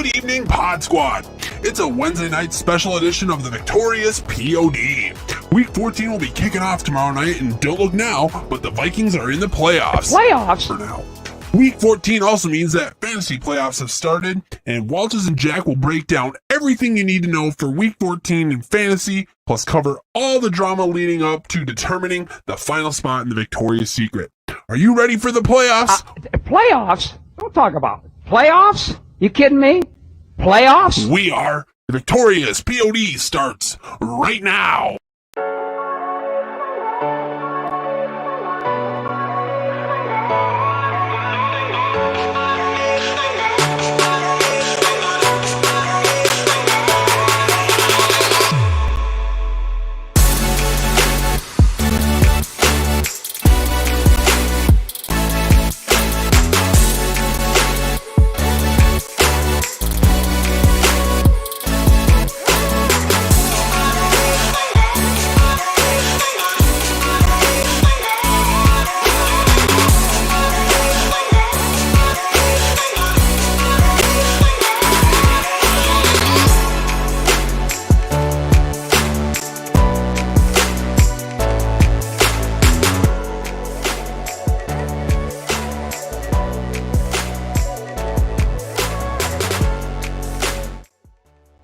Good evening, Pod Squad. It's a Wednesday night special edition of the Victorious POD. Week 14 will be kicking off tomorrow night, and don't look now, but the Vikings are in the playoffs. Playoffs? For now. Week 14 also means that fantasy playoffs have started, and Walters and Jack will break down everything you need to know for Week 14 in fantasy, plus cover all the drama leading up to determining the final spot in the Victorious Secret. Are you ready for the playoffs? Playoffs? Don't talk about it. Playoffs? You kidding me? Playoffs? We are. The Victorious POD starts right now.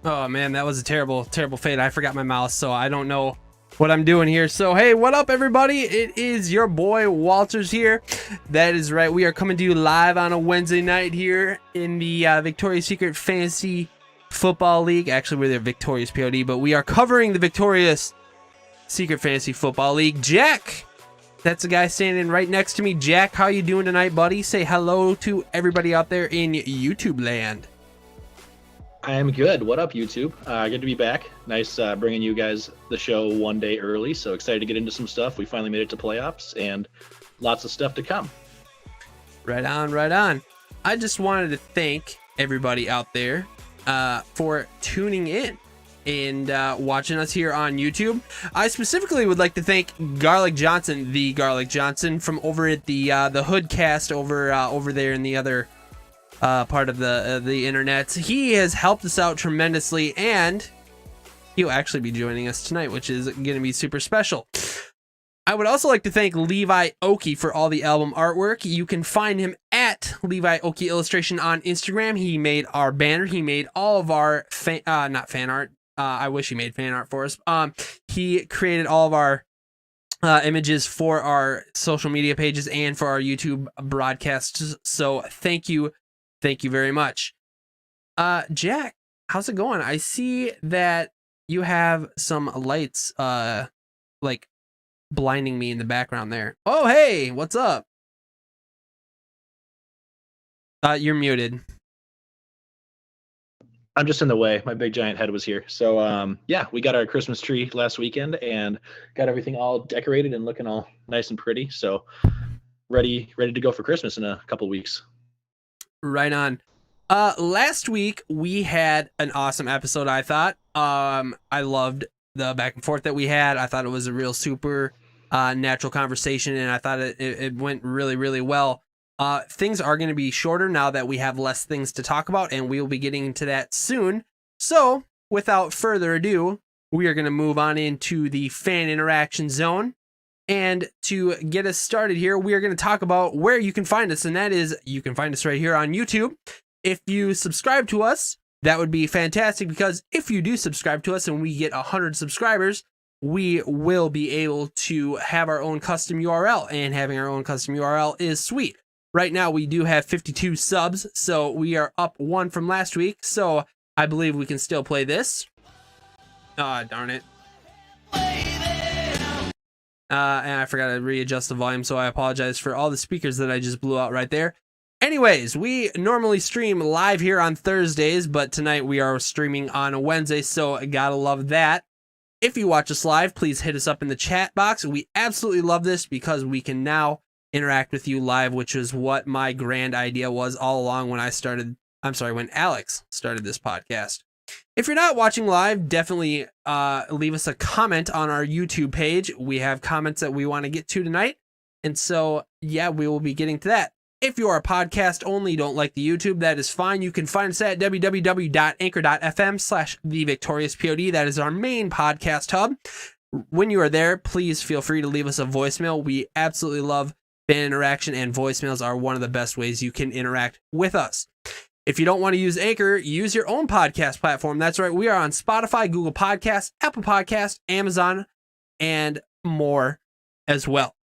Oh man, that was a terrible fade. I forgot my mouse, so I don't know what I'm doing here. So hey, what up everybody? It is your boy Walters here. That is right, we are coming to you live on a Wednesday night here in the Victoria's Secret Fantasy Football League. Actually, we're the Victorious POD, but we are covering the Victorious Secret Fantasy Football League. Jack, that's the guy standing right next to me. Jack, how you doing tonight, buddy? Say hello to everybody out there in YouTube land. I am good. What up, YouTube? Good to be back. Nice bringing you guys the show one day early. So excited to get into some stuff. We finally made it to playoffs and lots of stuff to come. Right on, right on. I just wanted to thank everybody out there for tuning in and watching us here on YouTube. I specifically would like to thank Garlic Johnson, the Garlic Johnson from over at the Hoodcast over there in the other part of the internet. He has helped us out tremendously, and he'll actually be joining us tonight, which is going to be super special. I would also like to thank Levi Oki for all the album artwork. You can find him at Levi Oki Illustration on Instagram. He made our banner. He made all of our not fan art. I wish he made fan art for us. He created all of our images for our social media pages and for our YouTube broadcasts. So thank you very much. Jack, how's it going? I see that you have some lights like blinding me in the background there. Oh, hey, what's up? You're muted. I'm just in the way. My big giant head was here. So yeah, we got our Christmas tree last weekend and got everything all decorated and looking all nice and pretty. So ready to go for Christmas in a couple weeks. Right on. Last week we had an awesome episode, I thought. I loved the back and forth that we had. I thought it was a real super natural conversation, and I thought it went really, really well. Things are going to be shorter now that we have less things to talk about, and we will be getting into that soon. So, without further ado, we are going to move on into the fan interaction zone. And to get us started here, we are going to talk about where you can find us, and that is, you can find us right here on YouTube. If you subscribe to us, that would be fantastic, because if you do subscribe to us and we get 100 subscribers, we will be able to have our own custom URL, and having our own custom URL is sweet. Right now, we do have 52 subs, so we are up one from last week, so I believe we can still play this. Darn it. And I forgot to readjust the volume, so I apologize for all the speakers that I just blew out right there. Anyways, we normally stream live here on Thursdays, but tonight we are streaming on a Wednesday, so I gotta love that. If you watch us live, please hit us up in the chat box. We absolutely love this because we can now interact with you live, which is what my grand idea was all along when when Alex started this podcast. If you're not watching live, definitely leave us a comment on our YouTube page. We have comments that we want to get to tonight. And so, yeah, we will be getting to that. If you are a podcast only, don't like the YouTube, that is fine. You can find us at www.anchor.fm/thevictoriouspod. That is our main podcast hub. When you are there, please feel free to leave us a voicemail. We absolutely love fan interaction, and voicemails are one of the best ways you can interact with us. If you don't want to use Anchor, use your own podcast platform. That's right. We are on Spotify, Google Podcasts, Apple Podcasts, Amazon, and more as well.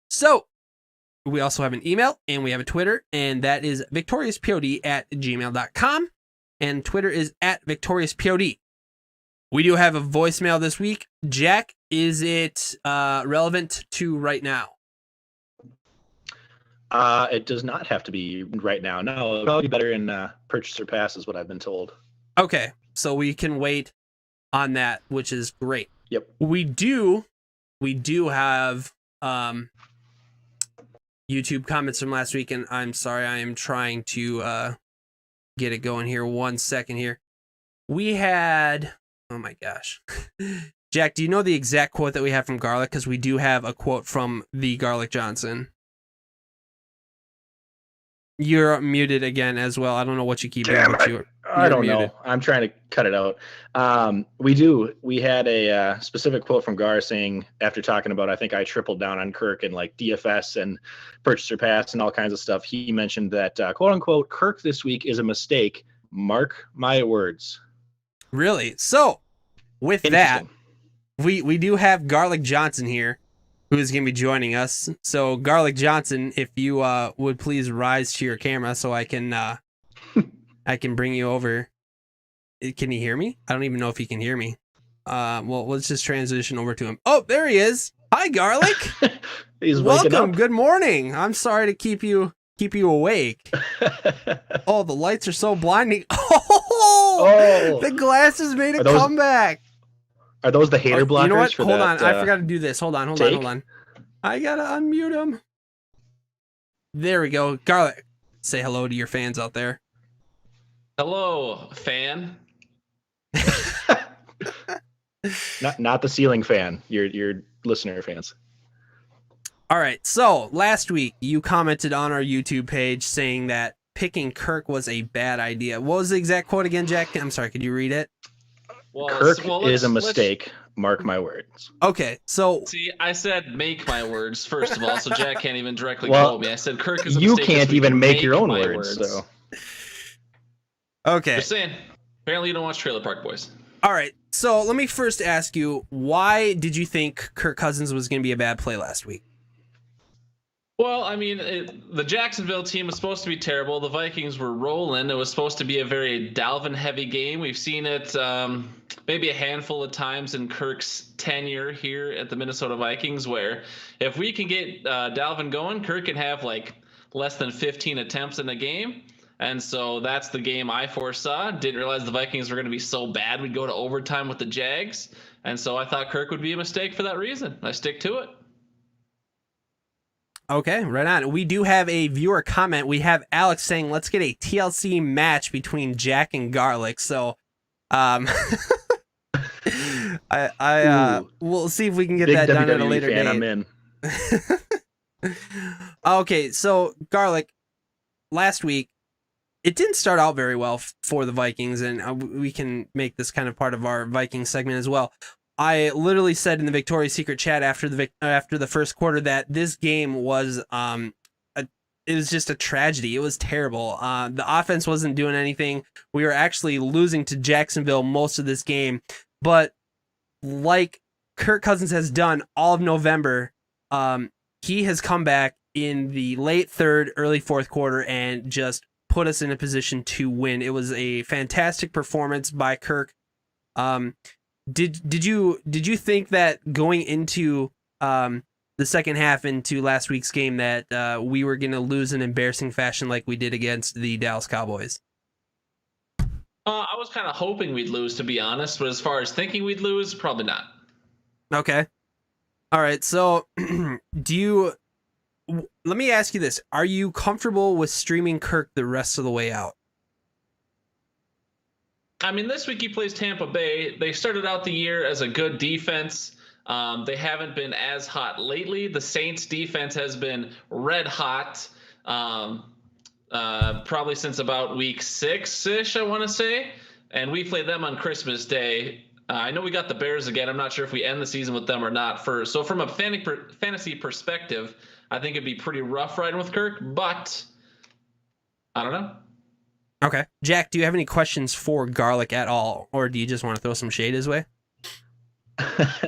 So we also have an email and we have a Twitter, and that is victoriouspod@gmail.com. And Twitter is @victoriouspod. We do have a voicemail this week. Jack, is it relevant to right now? It does not have to be right now. No, it'll probably be better in purchaser pass is what I've been told. Okay, so we can wait on that, which is great. Yep. We do have YouTube comments from last week, and I'm sorry, I am trying to get it going here. 1 second here. We had, oh my gosh. Jack, do you know the exact quote that we have from Garlic? Because we do have a quote from the Garlic Johnson. You're muted again as well. I don't know what you keep doing. I don't know. I'm trying to cut it out. We had a specific quote from Gar saying, after talking about, I think I tripled down on Kirk and like DFS and purchaser pass and all kinds of stuff. He mentioned that quote unquote, Kirk this week is a mistake. Mark my words. Really? So with that, we do have Garlic Johnson here, who is going to be joining us. So Garlic Johnson, if you would please rise to your camera so I can bring you over. Can he hear me? I don't even know if he can hear me. Well, let's just transition over to him. Oh, there he is. Hi, Garlic. He's welcome. Good morning. I'm sorry to keep you awake. Oh, the lights are so blinding. Oh, the glasses made a comeback. Are those the hater blockers? You know what? For hold that, on. I forgot to do this. Hold on. I gotta unmute him. There we go. Garlic, say hello to your fans out there. Hello, fan. Not the ceiling fan. Your listener fans. All right. So last week you commented on our YouTube page saying that picking Kirk was a bad idea. What was the exact quote again, Jack? I'm sorry. Could you read it? Well, Kirk is a mistake. Mark my words. Okay, so see, I said make my words first of all, so Jack can't even directly quote me. I said Kirk is a you mistake. You can't even make your own words. So. Okay. Just saying. Apparently, you don't watch Trailer Park Boys. All right. So let me first ask you, why did you think Kirk Cousins was going to be a bad play last week? Well, I mean, the Jacksonville team was supposed to be terrible. The Vikings were rolling. It was supposed to be a very Dalvin-heavy game. We've seen it maybe a handful of times in Kirk's tenure here at the Minnesota Vikings, where if we can get Dalvin going, Kirk can have like less than 15 attempts in a game. And so that's the game I foresaw. Didn't realize the Vikings were going to be so bad we'd go to overtime with the Jags. And so I thought Kirk would be a mistake for that reason. I stick to it. Okay, right on. We do have a viewer comment. We have Alex saying, let's get a TLC match between Jack and Garlic. So, we'll see if we can get that done at a later date. I'm in. Okay, so Garlic, last week, it didn't start out very well for the Vikings, and we can make this kind of part of our Viking segment as well. I literally said in the Victoria's Secret chat after the first quarter that this game was it was just a tragedy. It was terrible. The offense wasn't doing anything. We were actually losing to Jacksonville most of this game. But like Kirk Cousins has done all of November, he has come back in the late third, early fourth quarter and just put us in a position to win. It was a fantastic performance by Kirk. Did you think that going into the second half into last week's game that we were going to lose in embarrassing fashion like we did against the Dallas Cowboys? I was kind of hoping we'd lose, to be honest, but as far as thinking we'd lose, probably not. Okay. All right. So let me ask you this. Are you comfortable with streaming Kirk the rest of the way out? I mean, this week he plays Tampa Bay. They started out the year as a good defense. They haven't been as hot lately. The Saints defense has been red hot. probably since about week 6-ish, I want to say. And we played them on Christmas Day. I know we got the Bears again. I'm not sure if we end the season with them or not. So from a fantasy perspective, I think it'd be pretty rough riding with Kirk, but I don't know. Okay. Jack, do you have any questions for Garlic at all? Or do you just want to throw some shade his way?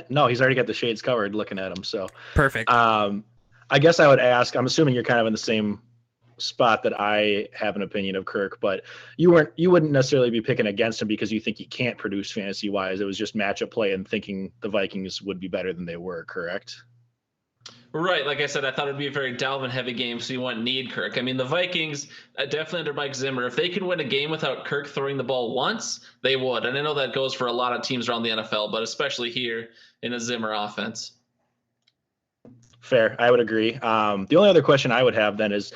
No, he's already got the shades covered looking at him. So Perfect. I guess I would ask, I'm assuming you're kind of in the same spot that I have an opinion of Kirk, but you wouldn't necessarily be picking against him because you think he can't produce fantasy wise. It was just matchup play and thinking the Vikings would be better than they were, correct? Right. Like I said, I thought it'd be a very Dalvin heavy game, so you wouldn't need Kirk. I mean, the Vikings, definitely under Mike Zimmer, if they could win a game without Kirk throwing the ball once, they would. And I know that goes for a lot of teams around the NFL, but especially here in a Zimmer offense. Fair. I would agree. The only other question I would have then is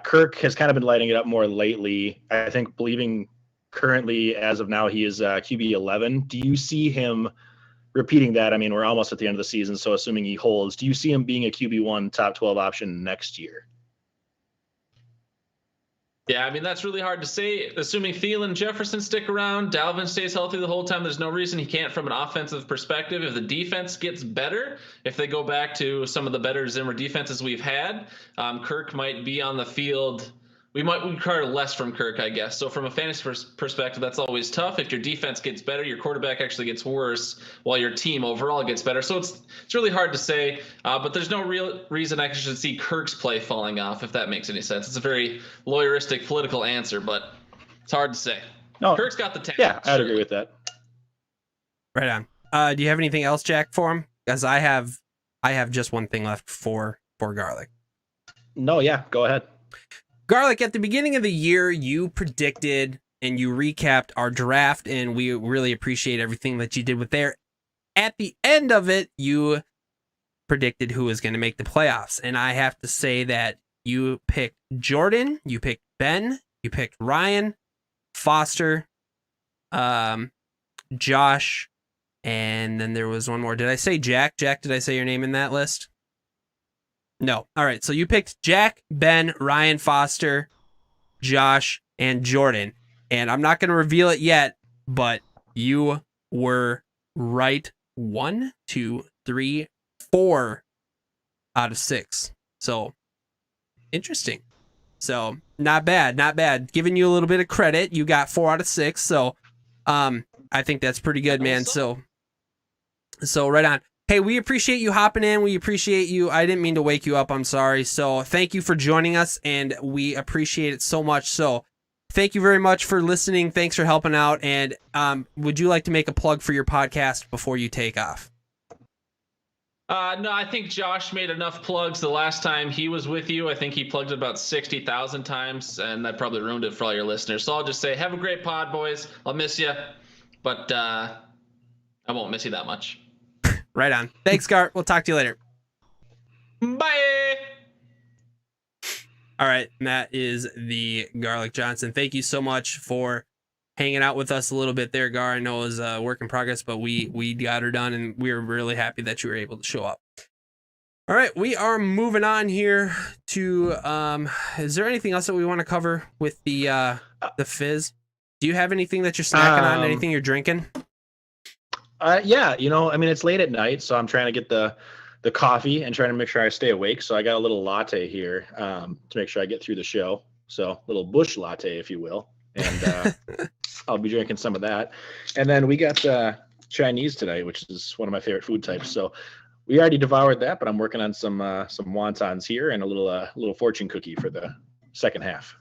Kirk has kind of been lighting it up more lately. I think believing currently as of now, he is QB 11. Do you see him repeating that? I mean, we're almost at the end of the season, so assuming he holds, do you see him being a QB1 top 12 option next year? Yeah, I mean, that's really hard to say. Assuming Thielen and Jefferson stick around, Dalvin stays healthy the whole time, there's no reason he can't from an offensive perspective. If the defense gets better, if they go back to some of the better Zimmer defenses we've had, Kirk might be on the field. We might require less from Kirk, I guess. So from a fantasy perspective, that's always tough. If your defense gets better, your quarterback actually gets worse while your team overall gets better. So it's really hard to say, but there's no real reason I should see Kirk's play falling off, if that makes any sense. It's a very lawyeristic political answer, but it's hard to say. No, Kirk's got the talent. Yeah, I'd agree with that. Right on. Do you have anything else, Jack, for him? Because I have just one thing left for Garlic. No, yeah, go ahead. Garlic, at the beginning of the year, you predicted and you recapped our draft, and we really appreciate everything that you did with there. At the end of it, you predicted who was going to make the playoffs, and I have to say that you picked Jordan, you picked Ben, you picked Ryan, Foster, Josh, and then there was one more. Did I say Jack? Jack, did I say your name in that list? No. All right. So you picked Jack, Ben, Ryan, Foster, Josh, and Jordan. And I'm not going to reveal it yet, but you were right 1, 2, 3, 4 out of 6. So interesting. So not bad, not bad. Giving you a little bit of credit. You got 4 out of 6. So I think that's pretty good, man. So right on. Hey, we appreciate you hopping in. We appreciate you. I didn't mean to wake you up. I'm sorry. So thank you for joining us, and we appreciate it so much. So thank you very much for listening. Thanks for helping out. And would you like to make a plug for your podcast before you take off? No, I think Josh made enough plugs the last time he was with you. I think he plugged it about 60,000 times, and that probably ruined it for all your listeners. So I'll just say, have a great pod, boys. I'll miss you, but I won't miss you that much. Right on. Thanks, Gart. We'll talk to you later. Bye. All right. And that is the Garlic Johnson. Thank you so much for hanging out with us a little bit there, Gar. I know it was a work in progress, but we got her done, and we were really happy that you were able to show up. All right. We are moving on here to, is there anything else that we want to cover with the fizz? Do you have anything that you're snacking on? Anything you're drinking? Yeah, I mean, it's late at night, so I'm trying to get the coffee and trying to make sure I stay awake. So I got a little latte here to make sure I get through the show. So a little bush latte, if you will. And I'll be drinking some of that. And then we got Chinese today, which is one of my favorite food types. So we already devoured that, but I'm working on some wontons here and a little fortune cookie for the second half.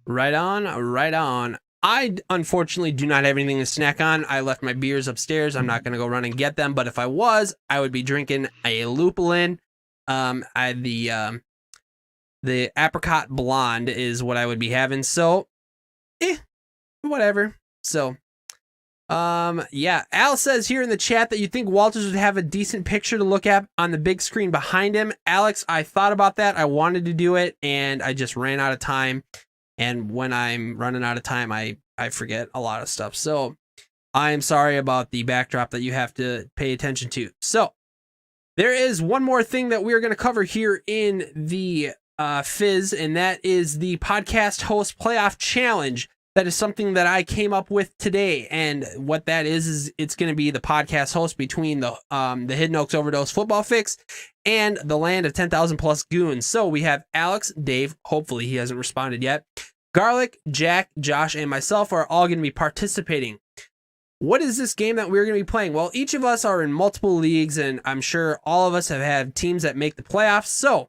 Right on, right on. I unfortunately do not have anything to snack on. I left my beers upstairs. I'm not going to go run and get them, but if I was, I would be drinking a Lupulin. The apricot blonde is what I would be having. So, whatever. So, yeah. Al says here in the chat that you think Walters would have a decent picture to look at on the big screen behind him. Alex, I thought about that. I wanted to do it, and I just ran out of time. And when I'm running out of time, I forget a lot of stuff. So I'm sorry about the backdrop that you have to pay attention to. So there is one more thing that we're going to cover here in the Fizz, and that is the podcast host playoff challenge. That is something that I came up with today, and what that is it's going to be the podcast host between the Hidden Oaks Overdose Football Fix and the Land of 10,000 Plus Goons. So we have Alex, Dave, hopefully he hasn't responded yet, Garlic, Jack, Josh, and myself are all going to be participating. What is this game that we're going to be playing? Well, each of us are in multiple leagues, and I'm sure all of us have had teams that make the playoffs. So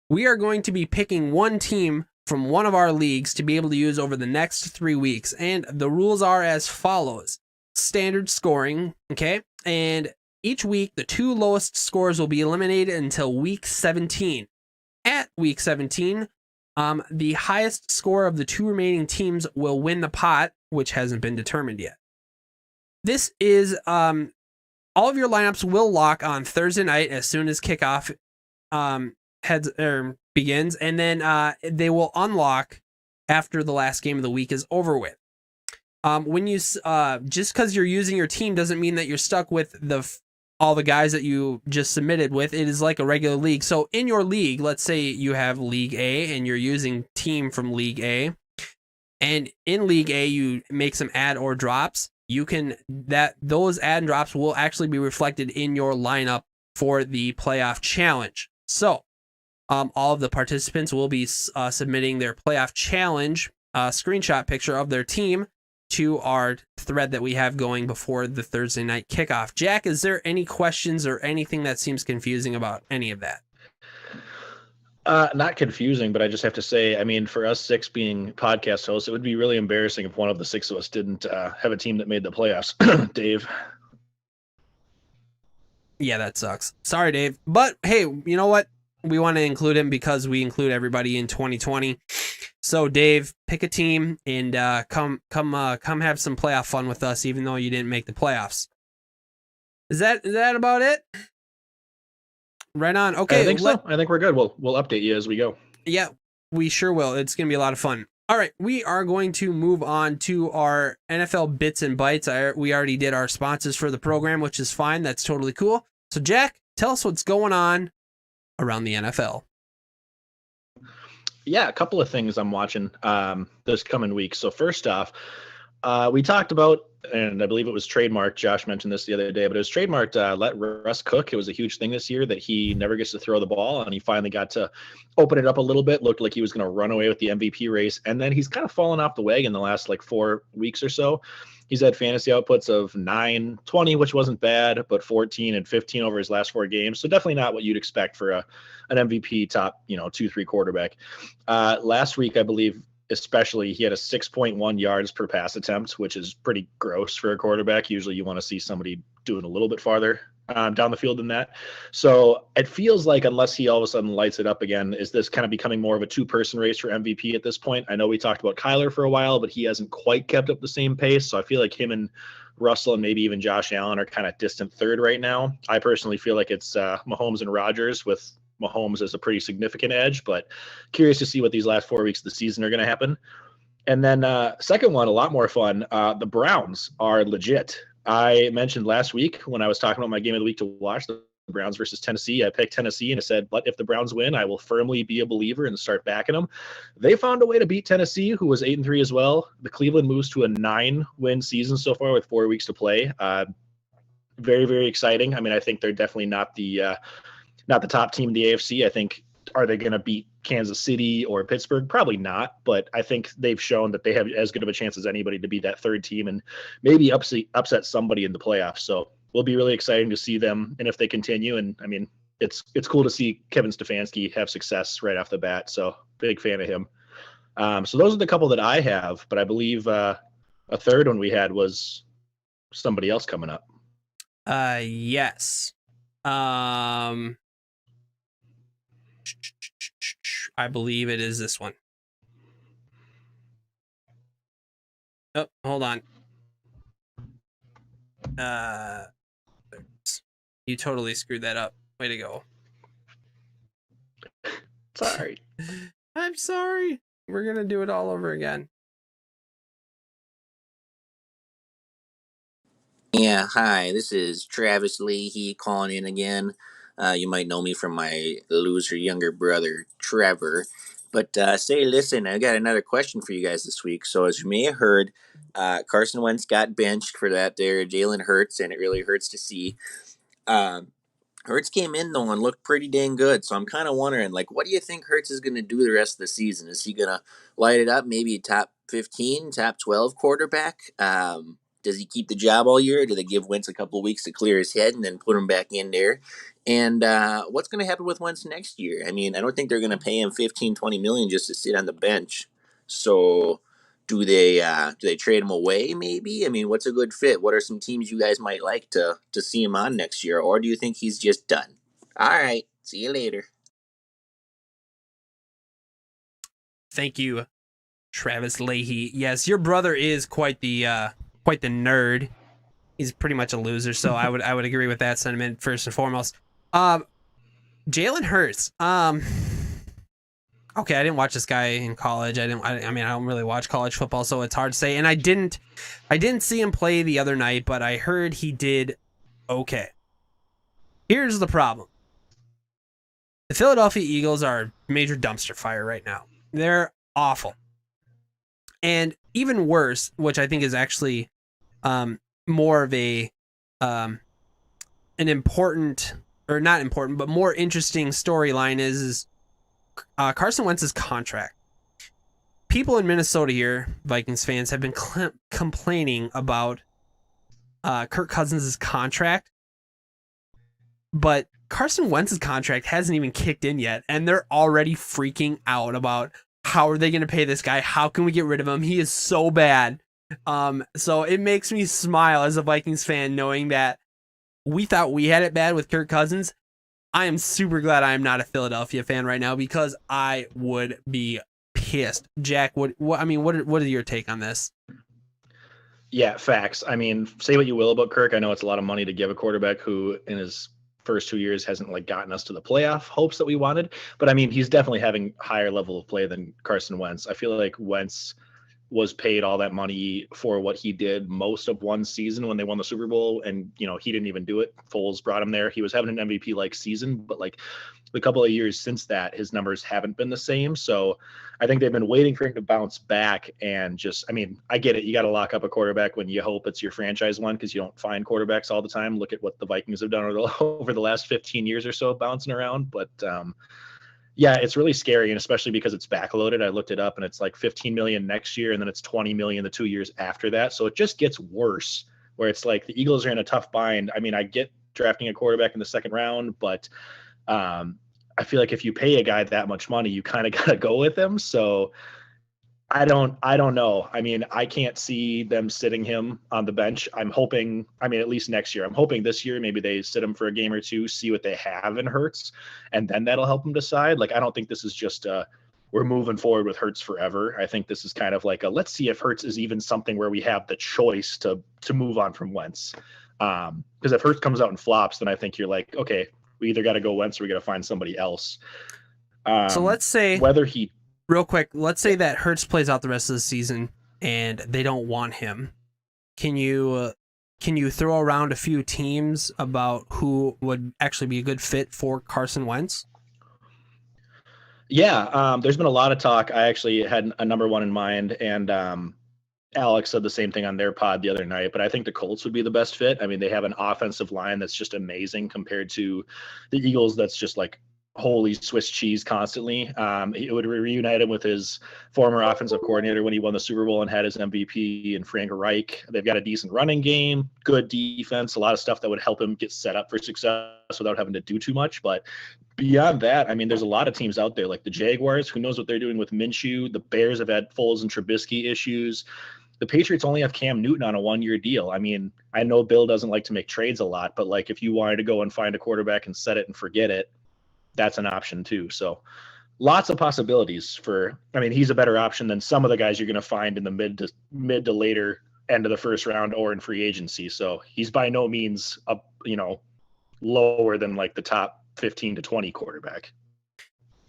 we are going to be picking one team from one of our leagues to be able to use over the next 3 weeks. And the rules are as follows. Standard scoring, okay? And each week, the 2 lowest scores will be eliminated until week 17. At week 17, the highest score of the 2 remaining teams will win the pot, which hasn't been determined yet. This is, all of your lineups will lock on Thursday night as soon as kickoff begins, and then they will unlock after the last game of the week is over with. When you just because you're using your team doesn't mean that you're stuck with all the guys that you just submitted with. It is like a regular league. So in your league, let's say you have League A and you're using team from League A, and in League A you make some add or drops. Those add and drops will actually be reflected in your lineup for the playoff challenge. So all of the participants will be submitting their playoff challenge screenshot picture of their team to our thread that we have going before the Thursday night kickoff. Jack, is there any questions or anything that seems confusing about any of that? Not confusing, but I just have to say, I mean, for us 6 being podcast hosts, it would be really embarrassing if one of the 6 of us didn't have a team that made the playoffs. Dave. Yeah, that sucks. Sorry, Dave. But hey, you know what? We want to include him because we include everybody in 2020. So Dave, pick a team and come have some playoff fun with us, even though you didn't make the playoffs. Is that about it? Right on. Okay, I think so. I think we're good. We'll update you as we go. Yeah, we sure will. It's gonna be a lot of fun. All right, we are going to move on to our NFL bits and bytes. We already did our sponsors for the program, which is fine. That's totally cool. So Jack, tell us what's going on around the NFL. Yeah, a couple of things I'm watching this coming week. So first off, we talked about, and I believe it was trademarked, Josh mentioned this the other day, but it was trademarked, let Russ cook. It was a huge thing this year that he never gets to throw the ball, and he finally got to open it up a little bit. Looked like he was going to run away with the MVP race, and then he's kind of fallen off the wagon the last 4 weeks or so. He's had fantasy outputs of 9, 20, which wasn't bad, but 14 and 15 over his last 4 games. So definitely not what you'd expect for an MVP top, 2-3 quarterback. Last week, I believe, especially, he had a 6.1 yards per pass attempt, which is pretty gross for a quarterback. Usually you want to see somebody doing a little bit farther down the field than that. So it feels like, unless he all of a sudden lights it up again, is this kind of becoming more of a 2-person race for MVP at this point? I know we talked about Kyler for a while, but he hasn't quite kept up the same pace. So I feel like him and Russell and maybe even Josh Allen are kind of distant third right now. I personally feel like it's Mahomes and Rodgers, with Mahomes as a pretty significant edge, but curious to see what these last 4 weeks of the season are going to happen. And then second one, a lot more fun. The Browns are legit. I mentioned last week when I was talking about my game of the week to watch, the Browns versus Tennessee. I picked Tennessee and I said, but if the Browns win, I will firmly be a believer and start backing them. They found a way to beat Tennessee, who was 8-3 as well. The Cleveland moves to a 9-win season so far with 4 weeks to play. Very, very exciting. I mean, I think they're definitely not the top team in the AFC. I think, are they going to beat Kansas City or Pittsburgh? Probably not, but I think they've shown that they have as good of a chance as anybody to be that third team and maybe upset somebody in the playoffs. So will be really exciting to see them, and if they continue. And I mean, it's cool to see Kevin Stefanski have success right off the bat. So big fan of him. So those are the couple that I have, but I believe a third one we had was somebody else coming up. Yes. I believe it is this one. Oh, hold on. You totally screwed that up. Way to go. Sorry. I'm sorry. We're going to do it all over again. Yeah, hi, this is Travis Leahy calling in again. You might know me from my loser younger brother, Trevor. But say, listen, I got another question for you guys this week. So, as you may have heard, Carson Wentz got benched for that there Jalen Hurts, and it really hurts to see. Um, Hurts came in though and looked pretty dang good. So I'm kind of wondering, like, what do you think Hurts is going to do the rest of the season? Is he going to light it up? Maybe top 15, top 12 quarterback? Does he keep the job all year? Or do they give Wentz a couple weeks to clear his head and then put him back in there? And what's going to happen with Wentz next year? I mean, I don't think they're going to pay him 15, 20 million just to sit on the bench. So do they trade him away? Maybe. I mean, what's a good fit? What are some teams you guys might like to see him on next year, or do you think he's just done? All right, see you later. Thank you, Travis Leahy. Yes, your brother is quite the nerd. He's pretty much a loser, so I would agree with that sentiment first and foremost. Jalen Hurts. Okay, I didn't watch this guy in college. I don't really watch college football, so it's hard to say. And I didn't see him play the other night, but I heard he did okay. Here's the problem. The Philadelphia Eagles are a major dumpster fire right now. They're awful. And even worse, which I think is actually more of an important, or not important, but more interesting storyline is Carson Wentz's contract. People in Minnesota here, Vikings fans, have been complaining about Kirk Cousins' contract, but Carson Wentz's contract hasn't even kicked in yet, and they're already freaking out about how are they going to pay this guy? How can we get rid of him? He is so bad. So it makes me smile as a Vikings fan knowing that we thought we had it bad with Kirk Cousins. I am super glad I am not a Philadelphia fan right now because I would be pissed. Jack, what is your take on this? Yeah, facts. I mean, say what you will about Kirk. I know it's a lot of money to give a quarterback who in his first 2 years hasn't like gotten us to the playoff hopes that we wanted. But I mean, he's definitely having higher level of play than Carson Wentz. I feel like Wentz was paid all that money for what he did most of one season when they won the Super Bowl. And, you know, he didn't even do it. Foles brought him there. He was having an MVP like season, but like the couple of years since that, his numbers haven't been the same. So I think they've been waiting for him to bounce back and just, I mean, I get it. You got to lock up a quarterback when you hope it's your franchise one, because you don't find quarterbacks all the time. Look at what the Vikings have done over the last 15 years or so bouncing around. But, yeah, it's really scary, and especially because it's backloaded. I looked it up, and it's like 15 million next year, and then it's 20 million the 2 years after that. So it just gets worse, where it's like the Eagles are in a tough bind. I mean, I get drafting a quarterback in the second round, but I feel like if you pay a guy that much money, you kind of got to go with him. So I don't know. I mean, I can't see them sitting him on the bench. I'm hoping, I mean, at least next year. I'm hoping this year maybe they sit him for a game or two, see what they have in Hurts, and then that'll help them decide. Like, I don't think this is just we're moving forward with Hurts forever. I think this is kind of like a let's see if Hurts is even something where we have the choice to move on from Wentz. Because if Hurts comes out and flops, then I think you're like, okay, we either got to go Wentz or we got to find somebody else. So let's say whether he. Real quick, let's say that Hurts plays out the rest of the season and they don't want him. Can you throw around a few teams about who would actually be a good fit for Carson Wentz? Yeah, there's been a lot of talk. I actually had a number one in mind, and Alex said the same thing on their pod the other night, but I think the Colts would be the best fit. I mean, they have an offensive line that's just amazing compared to the Eagles that's just like holy Swiss cheese constantly. He would reunite him with his former offensive coordinator when he won the Super Bowl and had his MVP and Frank Reich. They've got a decent running game, good defense, a lot of stuff that would help him get set up for success without having to do too much. But beyond that, I mean, there's a lot of teams out there like the Jaguars, who knows what they're doing with Minshew. The Bears have had Foles and Trubisky issues. The Patriots only have Cam Newton on a 1-year deal. I mean, I know Bill doesn't like to make trades a lot, but like if you wanted to go and find a quarterback and set it and forget it, that's an option too. So lots of possibilities I mean, he's a better option than some of the guys you're going to find in the mid to later end of the first round or in free agency. So he's by no means lower than like the top 15 to 20 quarterback.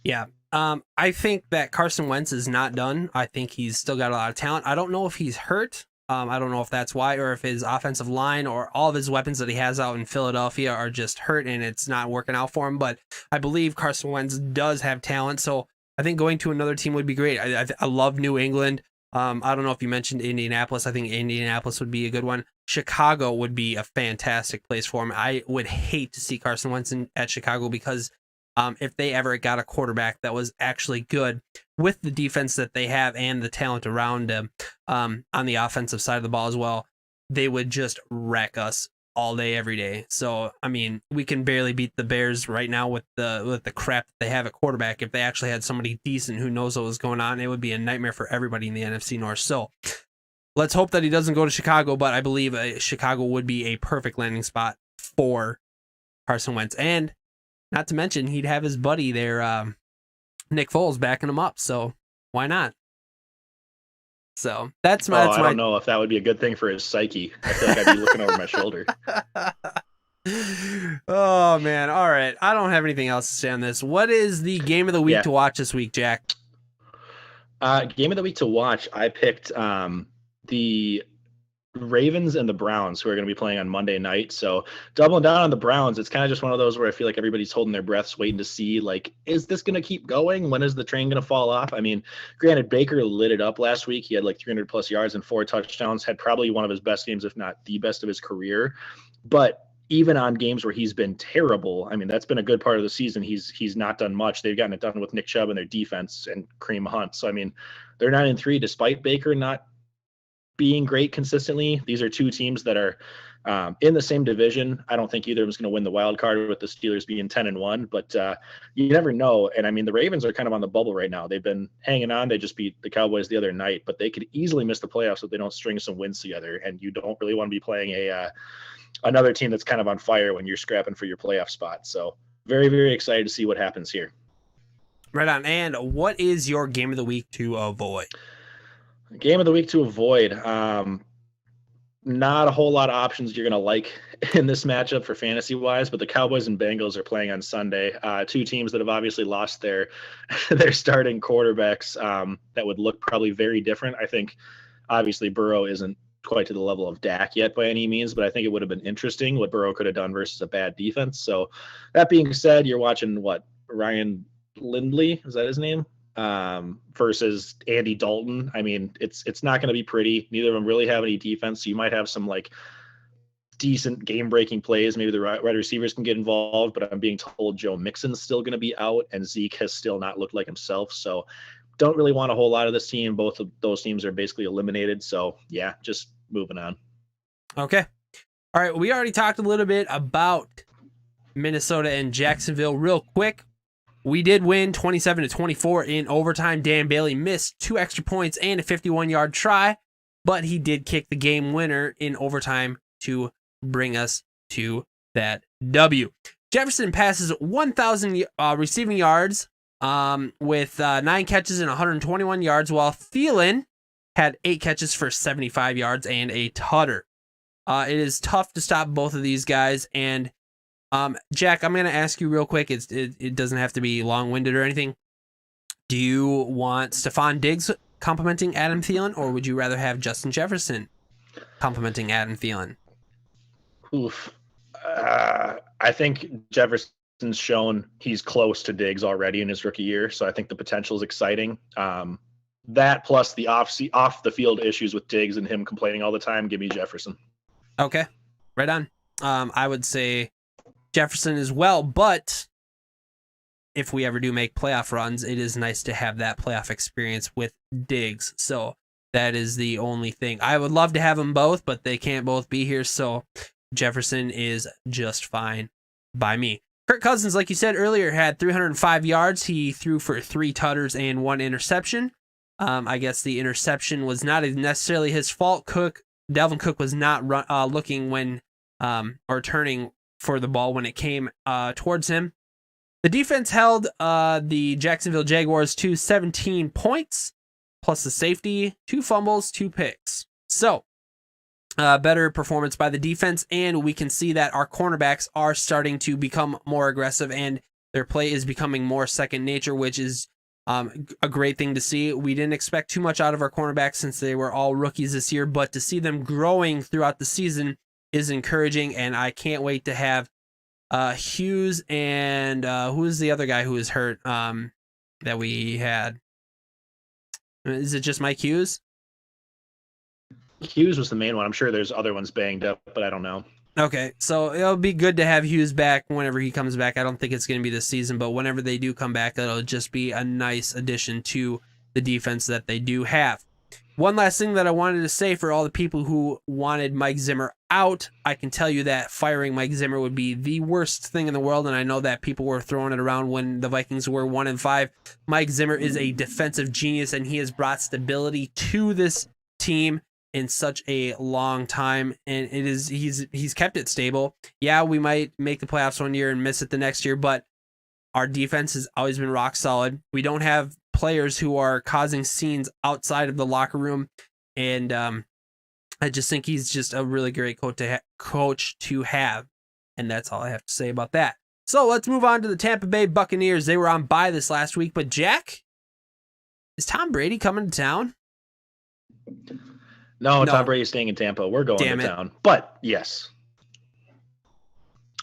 Yeah. I think that Carson Wentz is not done. I think he's still got a lot of talent. I don't know if he's hurt. I don't know if that's why, or if his offensive line or all of his weapons that he has out in Philadelphia are just hurt and it's not working out for him. But I believe Carson Wentz does have talent, so I think going to another team would be great. I love New England. I don't know if you mentioned Indianapolis. I think Indianapolis would be a good one. Chicago would be a fantastic place for him. I would hate to see Carson Wentz at Chicago because if they ever got a quarterback that was actually good with the defense that they have and the talent around them on the offensive side of the ball as well, they would just wreck us all day, every day. So, I mean, we can barely beat the Bears right now with the crap that they have at quarterback. If they actually had somebody decent who knows what was going on, it would be a nightmare for everybody in the NFC North. So let's hope that he doesn't go to Chicago, but I believe Chicago would be a perfect landing spot for Carson Wentz. And not to mention, he'd have his buddy there, Nick Foles, backing him up. So why not? So that's my. I don't know if that would be a good thing for his psyche. I feel like I'd be looking over my shoulder. Oh man! All right, I don't have anything else to say on this. What is the game of the week to watch this week, Jack? Game of the week to watch. I picked the Ravens and the Browns, who are going to be playing on Monday night. So doubling down on the Browns, it's kind of just one of those where I feel like everybody's holding their breaths, waiting to see, like, is this going to keep going? When is the train going to fall off? I mean, granted, Baker lit it up last week. He had like 300 plus yards and 4 touchdowns, had probably one of his best games, if not the best of his career. But even on games where he's been terrible, I mean, that's been a good part of the season. He's not done much. They've gotten it done with Nick Chubb and their defense and Kareem Hunt. So, I mean, they're 9-3 despite Baker not being great consistently. These are two teams that are in the same division. I don't think either of them is going to win the wild card, with the Steelers being 10-1, but you never know. And I mean, the Ravens are kind of on the bubble right now. They've been hanging on. They just beat the Cowboys the other night, but they could easily miss the playoffs if they don't string some wins together. And you don't really want to be playing another team that's kind of on fire when you're scrapping for your playoff spot. So very, very excited to see what happens here. Right on. And what is your game of the week to avoid? Game of the week to avoid. Not a whole lot of options you're going to like in this matchup for fantasy wise, but the Cowboys and Bengals are playing on Sunday. Two teams that have obviously lost their starting quarterbacks that would look probably very different. I think obviously Burrow isn't quite to the level of Dak yet by any means, but I think it would have been interesting what Burrow could have done versus a bad defense. So that being said, you're watching Ryan Lindley, is that his name? Versus Andy Dalton. I mean, it's not going to be pretty. Neither of them really have any defense. So you might have some like decent game-breaking plays. Maybe the wide receivers can get involved, but I'm being told Joe Mixon's still going to be out and Zeke has still not looked like himself. So don't really want a whole lot of this team. Both of those teams are basically eliminated. So yeah, just moving on. Okay. All right. We already talked a little bit about Minnesota and Jacksonville real quick. We did win 27-24 in overtime. Dan Bailey missed 2 extra points and a 51-yard try, but he did kick the game winner in overtime to bring us to that W. Jefferson passes 1,000 receiving yards with 9 catches and 121 yards, while Thielen had 8 catches for 75 yards and a tutter. It is tough to stop both of these guys, and Jack, I'm going to ask you real quick. It doesn't have to be long-winded or anything. Do you want Stephon Diggs complimenting Adam Thielen, or would you rather have Justin Jefferson complimenting Adam Thielen? Oof. I think Jefferson's shown he's close to Diggs already in his rookie year, so I think the potential is exciting. That plus the off the field issues with Diggs and him complaining all the time, give me Jefferson. Okay, right on. I would say Jefferson as well, but if we ever do make playoff runs, it is nice to have that playoff experience with Diggs. So that is the only thing. I would love to have them both, but they can't both be here, so Jefferson is just fine by me. Kirk Cousins, like you said earlier, had 305 yards. He threw for 3 tutters and 1 interception. I guess the interception was not necessarily his fault. Dalvin Cook was not looking when or turning for the ball when it came towards him. The defense held the Jacksonville Jaguars to 17 points, plus the safety, 2 fumbles, 2 picks. So, better performance by the defense, and we can see that our cornerbacks are starting to become more aggressive, and their play is becoming more second nature, which is A great thing to see. We didn't expect too much out of our cornerbacks since they were all rookies this year, but to see them growing throughout the season is encouraging, and I can't wait to have Hughes and who is the other guy who was hurt that we had? Is it just Mike Hughes? Hughes was the main one. I'm sure there's other ones banged up, but I don't know. Okay, so it'll be good to have Hughes back whenever he comes back. I don't think it's going to be this season, but whenever they do come back, it'll just be a nice addition to the defense that they do have. One last thing that I wanted to say for all the people who wanted Mike Zimmer out, I can tell you that firing Mike Zimmer would be the worst thing in the world, and I know that people were throwing it around when the Vikings were 1-5. Mike Zimmer is a defensive genius, and he has brought stability to this team in such a long time, and he's kept it stable. Yeah, we might make the playoffs one year and miss it the next year, but our defense has always been rock solid. We don't have players who are causing scenes outside of the locker room, and I just think he's just a really great coach to have, and that's all I have to say about that. So let's move on to the Tampa Bay Buccaneers. They were on bye this last week, but Jack, is Tom Brady coming to town? No, Tom Brady's staying in Tampa. We're going to town. But yes.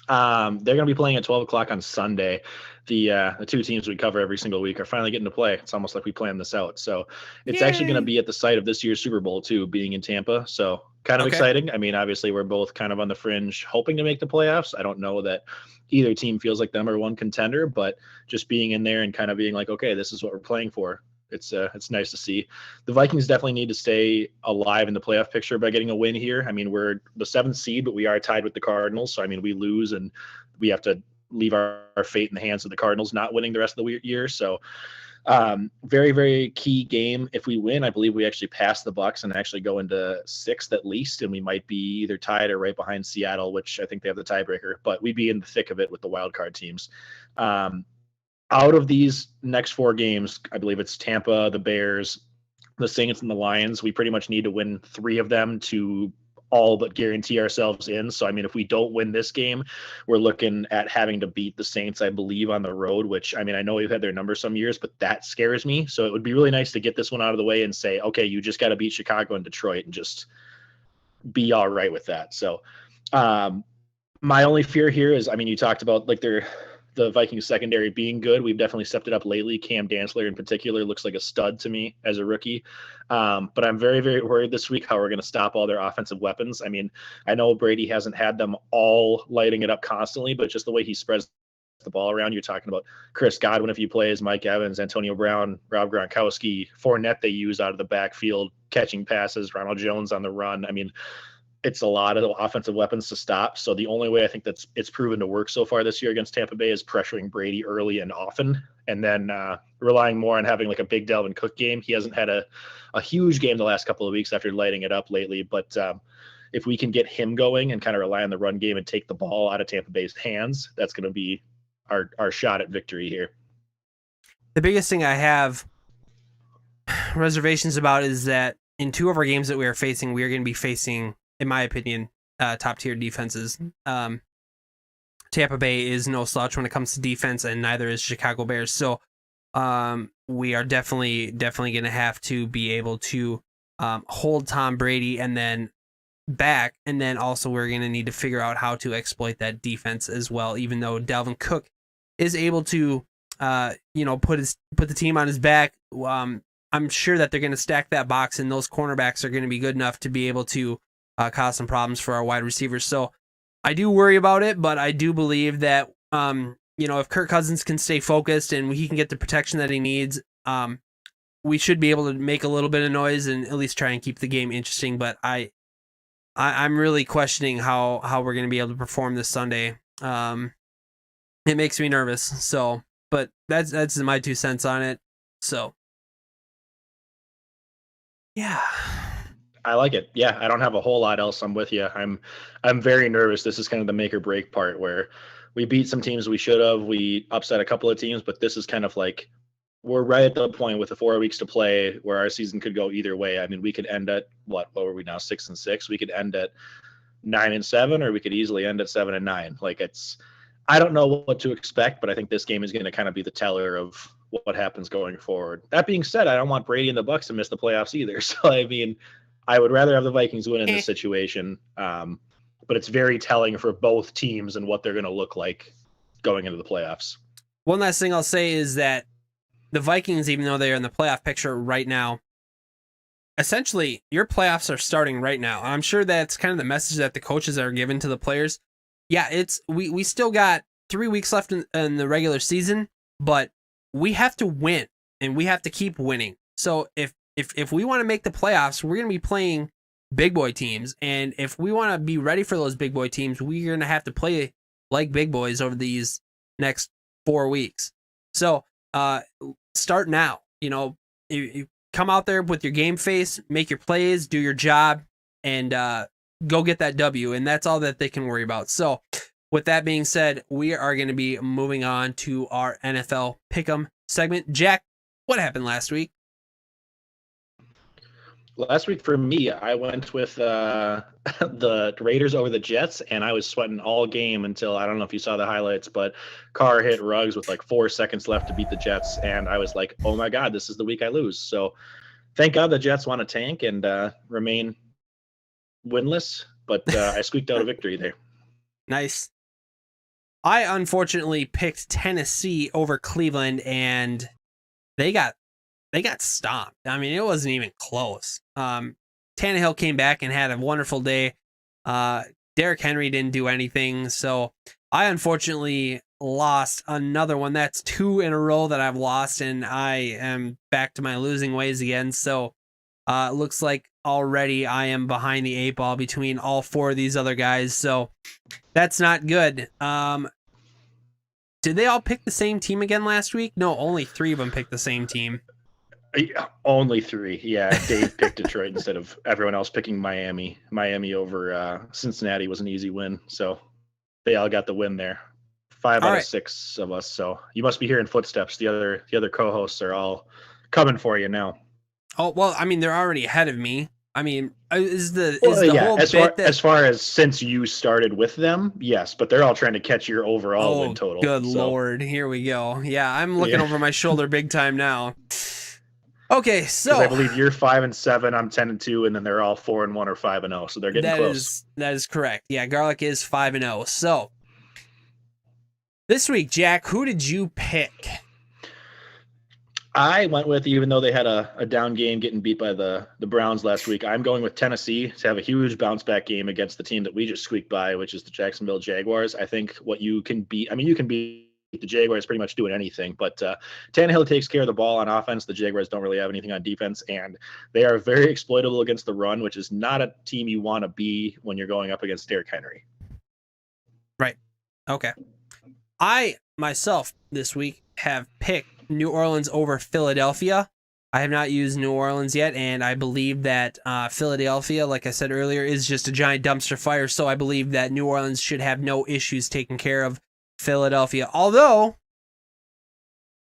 They're going to be playing at 12 o'clock on Sunday. The two teams we cover every single week are finally getting to play. It's almost like we planned this out. So it's actually going to be at the site of this year's Super Bowl, too, being in Tampa. So kind of exciting. I mean, obviously, we're both kind of on the fringe hoping to make the playoffs. I don't know that either team feels like them or one contender, but just being in there and kind of being like, okay, this is what we're playing for. It's nice to see. The Vikings definitely need to stay alive in the playoff picture by getting a win here. I mean, we're the 7th seed, but we are tied with the Cardinals. So, I mean, we lose and we have to leave our fate in the hands of the Cardinals not winning the rest of the year. So, very, very key game. If we win, I believe we actually pass the Bucks and actually go into 6th at least, and we might be either tied or right behind Seattle, which I think they have the tiebreaker. But we'd be in the thick of it with the wild card teams. Out of these next 4 games, I believe it's Tampa, the Bears, the Saints, and the Lions. We pretty much need to win 3 of them to all but guarantee ourselves in. So, I mean, if we don't win this game, we're looking at having to beat the Saints, I believe, on the road, which, I mean, I know we've had their number some years, but that scares me. So it would be really nice to get this one out of the way and say, okay, you just got to beat Chicago and Detroit and just be all right with that. So my only fear here is, I mean, you talked about like the Vikings secondary being good. We've definitely stepped it up lately. Cam Dantzler in particular looks like a stud to me as a rookie. But I'm very, very worried this week how we're going to stop all their offensive weapons. I mean, I know Brady hasn't had them all lighting it up constantly, but just the way he spreads the ball around, you're talking about Chris Godwin if he plays, Mike Evans, Antonio Brown, Rob Gronkowski, Fournette they use out of the backfield, catching passes, Ronald Jones on the run. I mean, it's a lot of offensive weapons to stop. So the only way I think it's proven to work so far this year against Tampa Bay is pressuring Brady early and often, and then relying more on having like a big Dalvin Cook game. He hasn't had a huge game the last couple of weeks after lighting it up lately, but if we can get him going and kind of rely on the run game and take the ball out of Tampa Bay's hands, that's going to be our shot at victory here. The biggest thing I have reservations about is that in 2 of our games that we are facing, we are going to be facing, in my opinion, top tier defenses. Tampa Bay is no slouch when it comes to defense, and neither is Chicago Bears. So we are definitely going to have to be able to hold Tom Brady and then back, and then also we're going to need to figure out how to exploit that defense as well. Even though Dalvin Cook is able to, put the team on his back, I'm sure that they're going to stack that box, and those cornerbacks are going to be good enough to be able to cause some problems for our wide receivers. So I do worry about it, but I do believe that, if Kirk Cousins can stay focused and he can get the protection that he needs, we should be able to make a little bit of noise and at least try and keep the game interesting. But I'm really questioning how we're going to be able to perform this Sunday. It makes me nervous. So, but that's my 2 cents on it. So, yeah. I like it. Yeah, I don't have a whole lot else. I'm with you. I'm very nervous. This is kind of the make or break part where we beat some teams we should have. We upset a couple of teams, but this is kind of like we're right at the point with the 4 weeks to play where our season could go either way. I mean, we could end at what were we now, 6-6? We could end at 9-7, or we could easily end at 7-9. Like I don't know what to expect, but I think this game is going to kind of be the teller of what happens going forward. That being said, I don't want Brady and the Bucks to miss the playoffs either. So I mean, I would rather have the Vikings win in this situation, but it's very telling for both teams and what they're going to look like going into the playoffs. One last thing I'll say is that the Vikings, even though they're in the playoff picture right now, essentially your playoffs are starting right now. I'm sure that's kind of the message that the coaches are giving to the players. Yeah, we still got 3 weeks left in the regular season, but we have to win and we have to keep winning. So if we want to make the playoffs, we're going to be playing big boy teams. And if we want to be ready for those big boy teams, we're going to have to play like big boys over these next 4 weeks. So start now. You come out there with your game face, make your plays, do your job, and go get that W. And that's all that they can worry about. So with that being said, we are going to be moving on to our NFL Pick'em segment. Jack, what happened last week? Last week for me, I went with the Raiders over the Jets, and I was sweating all game until, I don't know if you saw the highlights, but Carr hit Ruggs with like 4 seconds left to beat the Jets, and I was like, oh my God, this is the week I lose. So thank God the Jets want to tank and remain winless, but I squeaked out a victory there. Nice. I unfortunately picked Tennessee over Cleveland, and they got stomped. I mean, it wasn't even close. Tannehill came back and had a wonderful day. Derrick Henry didn't do anything, so I unfortunately lost another one. That's 2 in a row that I've lost, and I am back to my losing ways again. So it looks like already I am behind the 8 ball between all 4 of these other guys, so that's not good. Did they all pick the same team again last week? No, only 3 of them picked the same team. Only 3. Yeah, Dave picked Detroit instead of everyone else picking Miami. Miami over Cincinnati was an easy win, so they all got the win there. 5 out of 6 of us. So you must be hearing footsteps. The other co-hosts are all coming for you now. Oh well, I mean they're already ahead of me. I mean, is the whole bit as far as since you started with them, yes, but they're all trying to catch your overall win total. Good Lord, here we go. Yeah, I'm looking over my shoulder big time now. Okay, so I believe you're 5-7, I'm 10-2, and then they're all 4-1 or 5-0, so they're getting close. That is correct. Yeah, Garlic is 5-0. So this week, Jack, who did you pick? I went with, even though they had a down game getting beat by the Browns last week, I'm going with Tennessee to have a huge bounce back game against the team that we just squeaked by, which is the Jacksonville Jaguars. I think you can beat the Jaguars pretty much doing anything, but Tannehill takes care of the ball on offense. The Jaguars don't really have anything on defense, and they are very exploitable against the run, which is not a team you want to be when you're going up against Derrick Henry. Right. Okay. I, myself, this week have picked New Orleans over Philadelphia. I have not used New Orleans yet, and I believe that Philadelphia, like I said earlier, is just a giant dumpster fire, so I believe that New Orleans should have no issues taking care of Philadelphia. Although,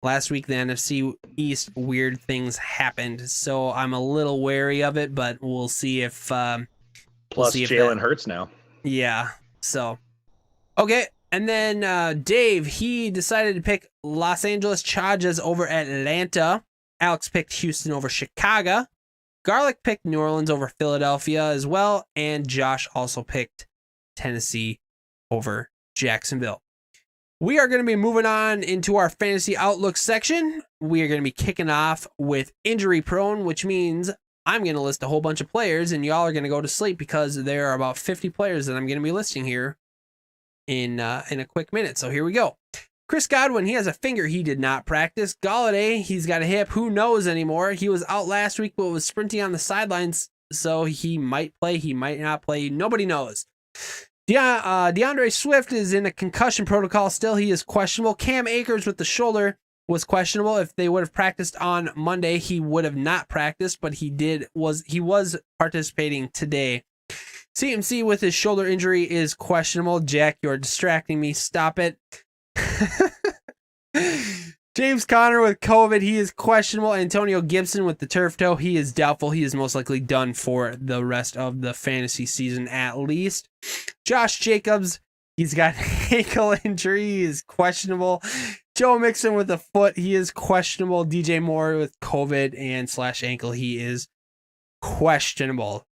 last week, the NFC East, weird things happened, so I'm a little wary of it, but we'll see if... Plus Jalen Hurts now. Yeah, so... Okay, and then Dave, he decided to pick Los Angeles Chargers over Atlanta. Alex picked Houston over Chicago. Garlic picked New Orleans over Philadelphia as well. And Josh also picked Tennessee over Jacksonville. We are going to be moving on into our fantasy outlook section. We are going to be kicking off with injury prone, which means I'm going to list a whole bunch of players and y'all are going to go to sleep because there are about 50 players that I'm going to be listing here in a quick minute. So here we go. Chris Godwin, he has a finger he did not practice. Galladay, he's got a hip. Who knows anymore? He was out last week, but was sprinting on the sidelines, so he might play. He might not play. Nobody knows. DeAndre Swift is in a concussion protocol still. He is questionable. Cam Akers with the shoulder was questionable. If they would have practiced on Monday, he would have not practiced, but he was participating today. CMC with his shoulder injury is questionable. Jack, you're distracting me. Stop it. James Conner with COVID, he is questionable. Antonio Gibson with the turf toe, he is doubtful. He is most likely done for the rest of the fantasy season at least. Josh Jacobs He's got ankle injury. He is questionable. Joe Mixon with a foot. He is questionable. DJ Moore with COVID and / ankle. He is questionable.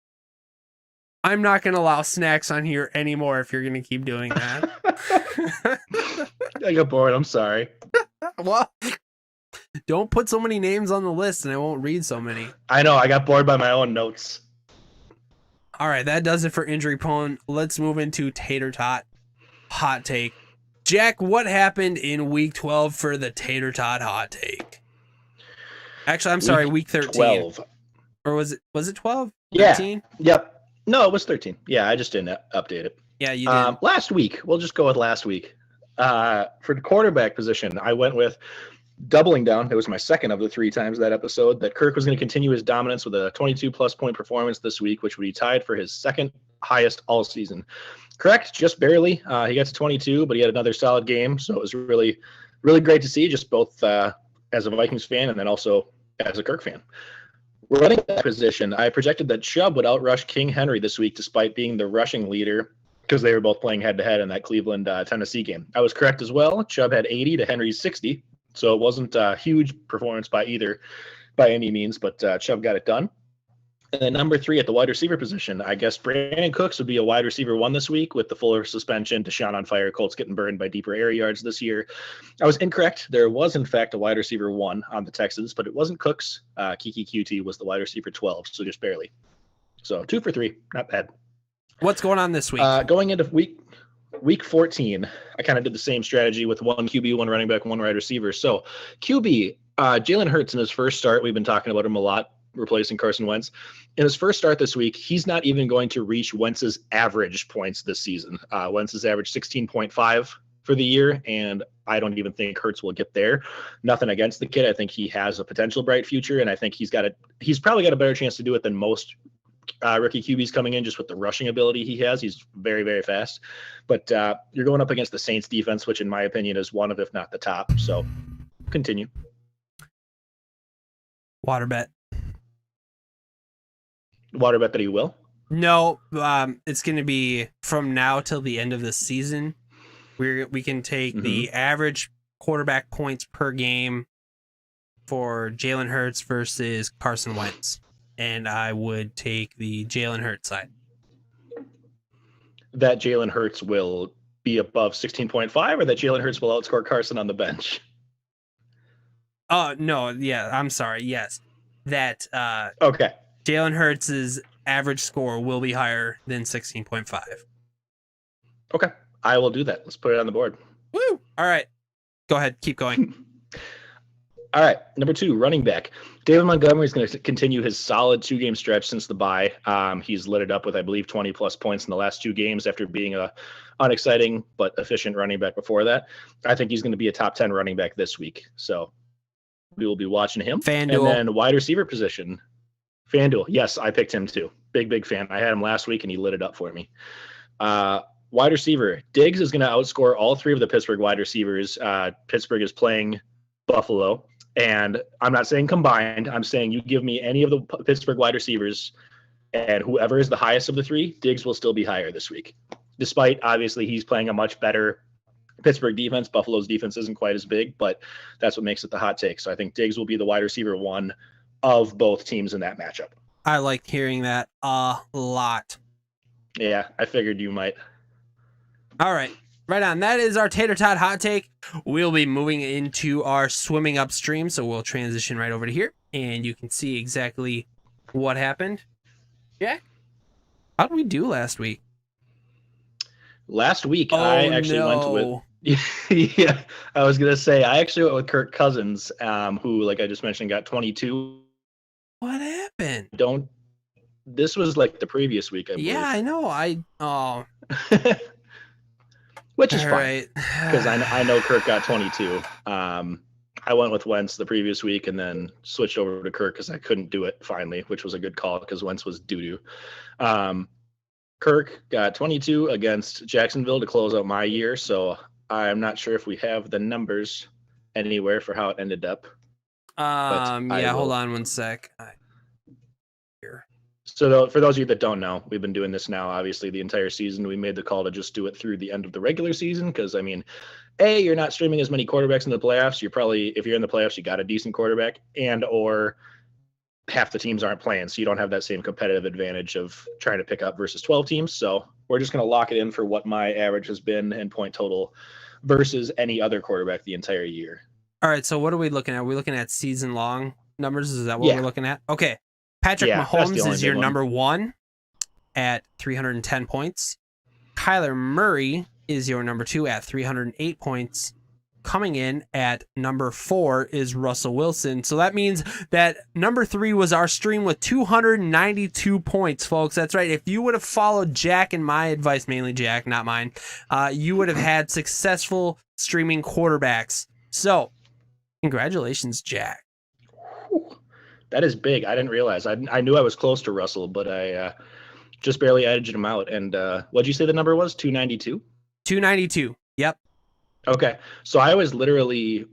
I'm not going to allow snacks on here anymore if you're going to keep doing that. I got bored. I'm sorry. Well, don't put so many names on the list and I won't read so many. I know. I got bored by my own notes. All right, that does it for injury prone. Let's move into tater tot hot take. Jack, what happened in week 12 for the tater tot hot take? Actually, I'm sorry, week 13. 12. Or was it 12? Yeah. 13? Yep. No, it was 13. Yeah, I just didn't update it. Yeah, you did. Last week, we'll just go with last week. For the quarterback position, I went with doubling down. It was my second of the 3 times that episode that Kirk was going to continue his dominance with a 22-plus point performance this week, which would be tied for his second highest all season. Correct, just barely. He got to 22, but he had another solid game, so it was really, really great to see, just both as a Vikings fan and then also as a Kirk fan. Running back position, I projected that Chubb would outrush King Henry this week despite being the rushing leader because they were both playing head-to-head in that Cleveland-Tennessee game. I was correct as well. Chubb had 80 to Henry's 60, so it wasn't a huge performance by any means, but Chubb got it done. And then number 3 at the wide receiver position, I guess Brandon Cooks would be a wide receiver 1 this week with the Fuller suspension, Deshaun on fire, Colts getting burned by deeper air yards this year. I was incorrect. There was, in fact, a wide receiver 1 on the Texans, but it wasn't Cooks. Kiki QT was the wide receiver 12, so just barely. So 2 for 3, not bad. What's going on this week? Going into week 14, I kind of did the same strategy with 1 QB, 1 running back, 1 wide receiver. So QB, Jalen Hurts in his first start, we've been talking about him a lot, replacing Carson Wentz. In his first start this week, he's not even going to reach Wentz's average points this season. Wentz has averaged 16.5 for the year, and I don't even think Hurts will get there. Nothing against the kid. I think he has a potential bright future, and I think he's probably got a better chance to do it than most rookie QBs coming in just with the rushing ability he has. He's very, very fast. But you're going up against the Saints defense, which in my opinion is one of, if not the top. So continue. Water bet that he will? No, it's going to be from now till the end of the season. We can take the average quarterback points per game for Jalen Hurts versus Carson Wentz. And I would take the Jalen Hurts side. That Jalen Hurts will be above 16.5 or that Jalen Hurts will outscore Carson on the bench? Oh, no. Yeah, I'm sorry. Yes. That okay. Jalen Hurts' average score will be higher than 16.5. Okay. I will do that. Let's put it on the board. Woo! All right. Go ahead. Keep going. All right. Number 2, running back. David Montgomery is going to continue his solid 2-game stretch since the bye. He's lit it up with, I believe, 20-plus points in the last 2 games after being a unexciting but efficient running back before that. I think he's going to be a top 10 running back this week. So we will be watching him. FanDuel. And then wide receiver position. FanDuel. Yes, I picked him too. Big fan. I had him last week and he lit it up for me. Wide receiver. Diggs is going to outscore all 3 of the Pittsburgh wide receivers. Pittsburgh is playing Buffalo. And I'm not saying combined. I'm saying you give me any of the Pittsburgh wide receivers and whoever is the highest of the 3, Diggs will still be higher this week. Despite, obviously, he's playing a much better Pittsburgh defense. Buffalo's defense isn't quite as big, but that's what makes it the hot take. So I think Diggs will be the wide receiver 1 of both teams in that matchup. I liked hearing that a lot. Yeah, I figured you might. All right. Right on. That is our Tater Tot hot take. We'll be moving into our swimming upstream, so we'll transition right over to here, and you can see exactly what happened. Jack, how did we do last week? Last week, I actually went with... yeah, I was going to say, I actually went with Kirk Cousins, who, like I just mentioned, got 22. What happened? This was like the previous week, I believe. Yeah, I know. Which is fine, because I know Kirk got 22. I went with Wentz the previous week and then switched over to Kirk because I couldn't do it finally, which was a good call because Wentz was doo-doo. Kirk got 22 against Jacksonville to close out my year, so I'm not sure if we have the numbers anywhere for how it ended up. Yeah, hold on one sec. Here. So for those of you that don't know, we've been doing this now, obviously, the entire season. We made the call to just do it through the end of the regular season because, I mean, you're not streaming as many quarterbacks in the playoffs. You're probably, if you're in the playoffs, you got a decent quarterback, and or half the teams aren't playing, so you don't have that same competitive advantage of trying to pick up versus 12 teams. So we're just going to lock it in for what my average has been in point total versus any other quarterback the entire year. All right, so what are we looking at? Are we looking at season long numbers? Is that what we're looking at? Okay. Patrick Mahomes is your number one at 310 points. Kyler Murray is your number two at 308 points. Coming in at number 4 is Russell Wilson. So that means that number 3 was our stream with 292 points, folks. That's right. If you would have followed Jack and my advice, mainly Jack, not mine, you would have had successful streaming quarterbacks. So congratulations, Jack. That is big. I didn't realize. I knew I was close to Russell, but I just barely edged him out. And what'd you say the number was? 292? 292. Yep. Okay. So I was literally,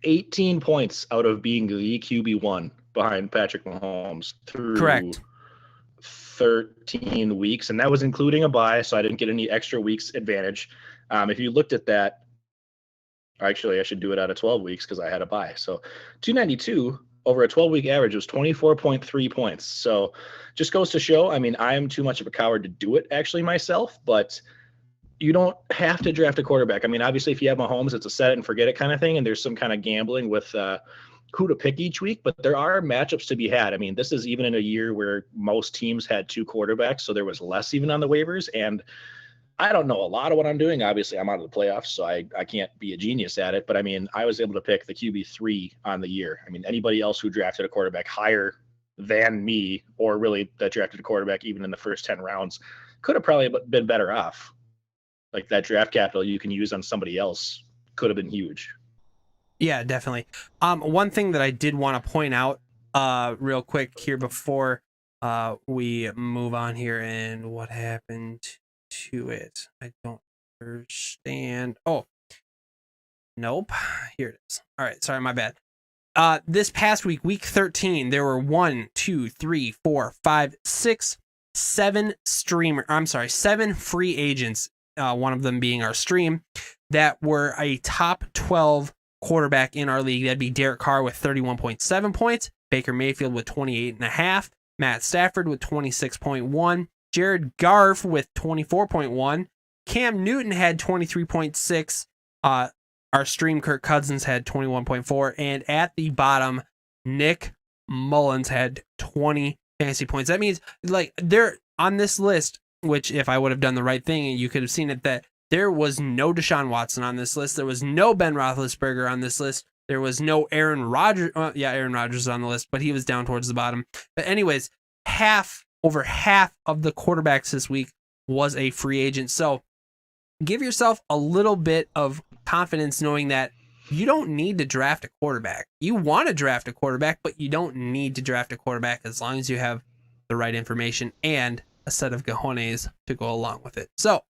18 points out of being the QB1 behind Patrick Mahomes through Correct. 13 weeks. And that was including a bye, so I didn't get any extra weeks advantage. If you looked at that, actually, I should do it out of 12 weeks because I had a bye. So 292 over a 12-week average was 24.3 points. So just goes to show, I mean, I am too much of a coward to do it actually myself, but you don't have to draft a quarterback. I mean, obviously, if you have Mahomes, it's a set it and forget it kind of thing, and there's some kind of gambling with who to pick each week, but there are matchups to be had. I mean, this is even in a year where most teams had 2 quarterbacks, so there was less even on the waivers, and I don't know a lot of what I'm doing. Obviously, I'm out of the playoffs, so I can't be a genius at it, but I mean, I was able to pick the QB3 on the year. I mean, anybody else who drafted a quarterback higher than me, or really that drafted a quarterback even in the first 10 rounds, could have probably been better off. Like that draft capital you can use on somebody else could have been huge. Yeah, definitely. One thing that I did want to point out real quick here before we move on here, and what happened to it, I don't understand. Oh, nope. Here it is. All right, sorry, my bad. This past week, week 13, there were 7 free agents. One of them being our stream, that were a top 12 quarterback in our league. That'd be Derek Carr with 31.7 points, Baker Mayfield with 28.5, Matt Stafford with 26.1, Jared Goff with 24.1, Cam Newton had 23.6, our stream Kirk Cousins had 21.4, and at the bottom, Nick Mullins had 20 fantasy points. That means, like, they're on this list, which if I would have done the right thing, you could have seen it, that there was no Deshaun Watson on this list. There was no Ben Roethlisberger on this list. There was no Aaron Rodgers. Aaron Rodgers is on the list, but he was down towards the bottom. But anyways, over half of the quarterbacks this week was a free agent. So give yourself a little bit of confidence knowing that you don't need to draft a quarterback. You want to draft a quarterback, but you don't need to draft a quarterback as long as you have the right information and a set of cojones to go along with it. So,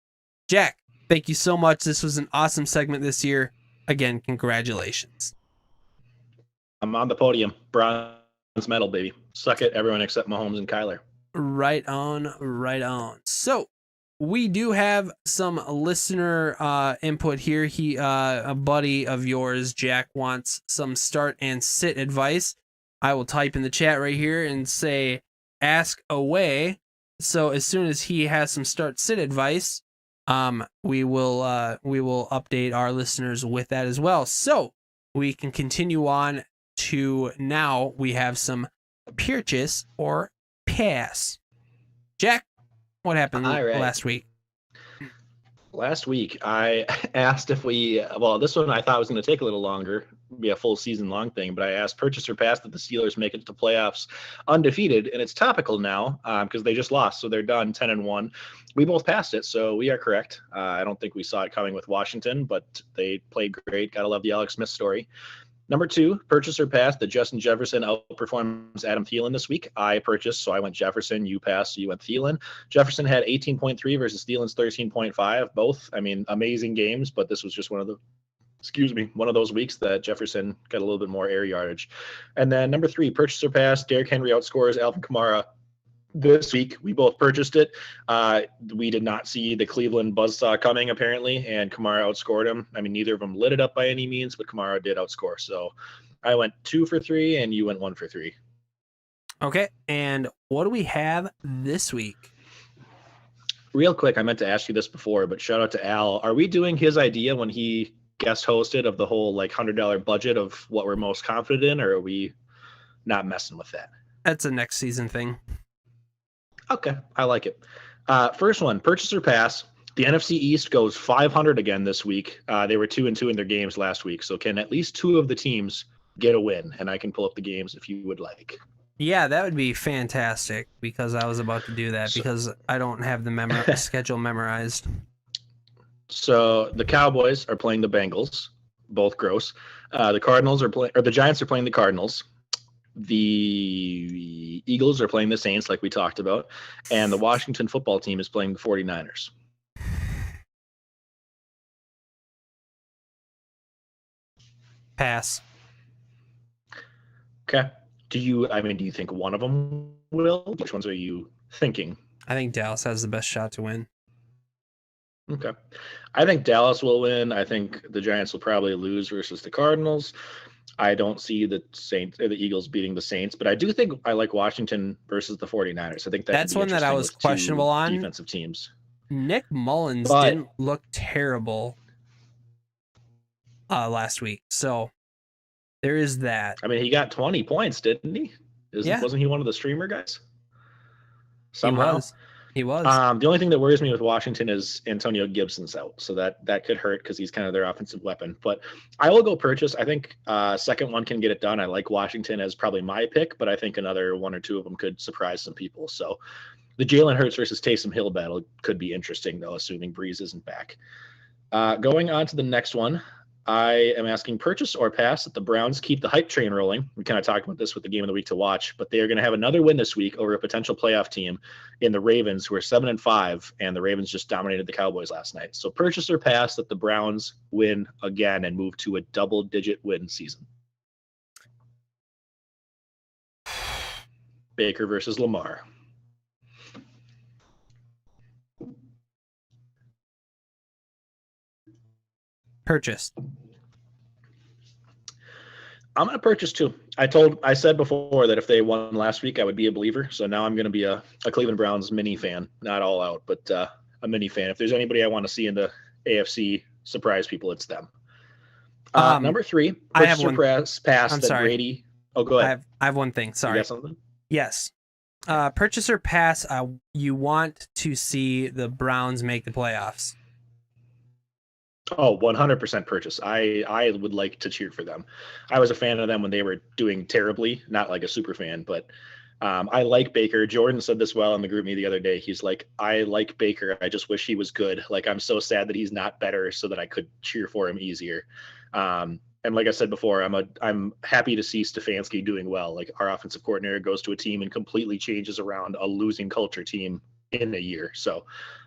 Jack, thank you so much. This was an awesome segment this year. Again, congratulations. I'm on the podium. Bronze medal, baby. Suck it, everyone except Mahomes and Kyler. Right on, right on. So, we do have some listener input here. A buddy of yours, Jack, wants some start and sit advice. I will type in the chat right here and say, ask away. So as soon as he has some start sit advice, we will update our listeners with that as well. So we can continue on to now we have some purchase or pass. Jack, what happened last week? Last week, I asked if this one I thought was going to take a little longer, be a full season long thing, but I asked purchase or pass that the Steelers make it to playoffs undefeated, and it's topical now because they just lost, so they're done 10-1. We both passed it, so we are correct. I don't think we saw it coming with Washington, but they played great. Gotta love the Alex Smith story. Number 2, purchase or pass that Justin Jefferson outperforms Adam Thielen this week. I purchased, so I went Jefferson. You passed, so you went Thielen. Jefferson had 18.3 versus Thielen's 13.5. Both, I mean, amazing games, but this was just one of those weeks that Jefferson got a little bit more air yardage. And then number 3, purchase or pass, Derrick Henry outscores Alvin Kamara this week. We both purchased it. We did not see the Cleveland buzzsaw coming, apparently, and Kamara outscored him. I mean, neither of them lit it up by any means, but Kamara did outscore. So I went 2 for 3, and you went 1 for 3. Okay, and what do we have this week? Real quick, I meant to ask you this before, but shout out to Al. Are we doing his idea when he guest hosted of the whole like $100 budget of what we're most confident in, or are we not messing with that? That's a next season thing. Okay, I like it. First one, purchase or pass. The NFC East goes 500 again this week. They were 2-2 in their games last week, so can at least 2 of the teams get a win? And I can pull up the games if you would like. Yeah, that would be fantastic because I was about to do that because I don't have the schedule memorized. So the Cowboys are playing the Bengals, both gross. The Cardinals are playing, or the Giants are playing the Cardinals. The Eagles are playing the Saints, like we talked about, and the Washington football team is playing the 49ers. Pass. Okay. Do you think one of them will? Which ones are you thinking? I think Dallas has the best shot to win. Okay. I think Dallas will win. I think the Giants will probably lose versus the Cardinals. I don't see the Saints or the Eagles beating the Saints, but I do think I like Washington versus the 49ers. I think that's one that I was questionable on. Defensive teams. Nick Mullins didn't look terrible last week. So there is that. I mean, he got 20 points, didn't he? Wasn't he one of the streamer guys? Somehow. He was. The only thing that worries me with Washington is Antonio Gibson's out, so that could hurt because he's kind of their offensive weapon. But I will go purchase. I think second one can get it done. I like Washington as probably my pick, but I think another 1 or 2 of them could surprise some people. So the Jalen Hurts versus Taysom Hill battle could be interesting, though, assuming Breeze isn't back. Going on to the next one, I am asking purchase or pass that the Browns keep the hype train rolling. We kind of talked about this with the game of the week to watch, but they are going to have another win this week over a potential playoff team in the Ravens, who are 7-5, and the Ravens just dominated the Cowboys last night. So purchase or pass that the Browns win again and move to a double-digit win season. Baker versus Lamar. Purchase. I'm going to purchase too. I said before that if they won last week, I would be a believer. So now I'm going to be a Cleveland Browns mini fan, not all out, but a mini fan. If there's anybody I want to see in the AFC surprise people, it's them. Number 3, purchase or pass that Brady. Oh, go ahead. I have one thing. Sorry. You got something? Yes. Purchase or pass. You want to see the Browns make the playoffs. Oh, 100% purchase. I would like to cheer for them. I was a fan of them when they were doing terribly, not like a super fan, but I like Baker. Jordan said this well in the group me the other day. He's like, I like Baker. I just wish he was good. Like, I'm so sad that he's not better so that I could cheer for him easier. And like I said before, I'm happy to see Stefanski doing well. Like, our offensive coordinator goes to a team and completely changes around a losing culture team in a year. So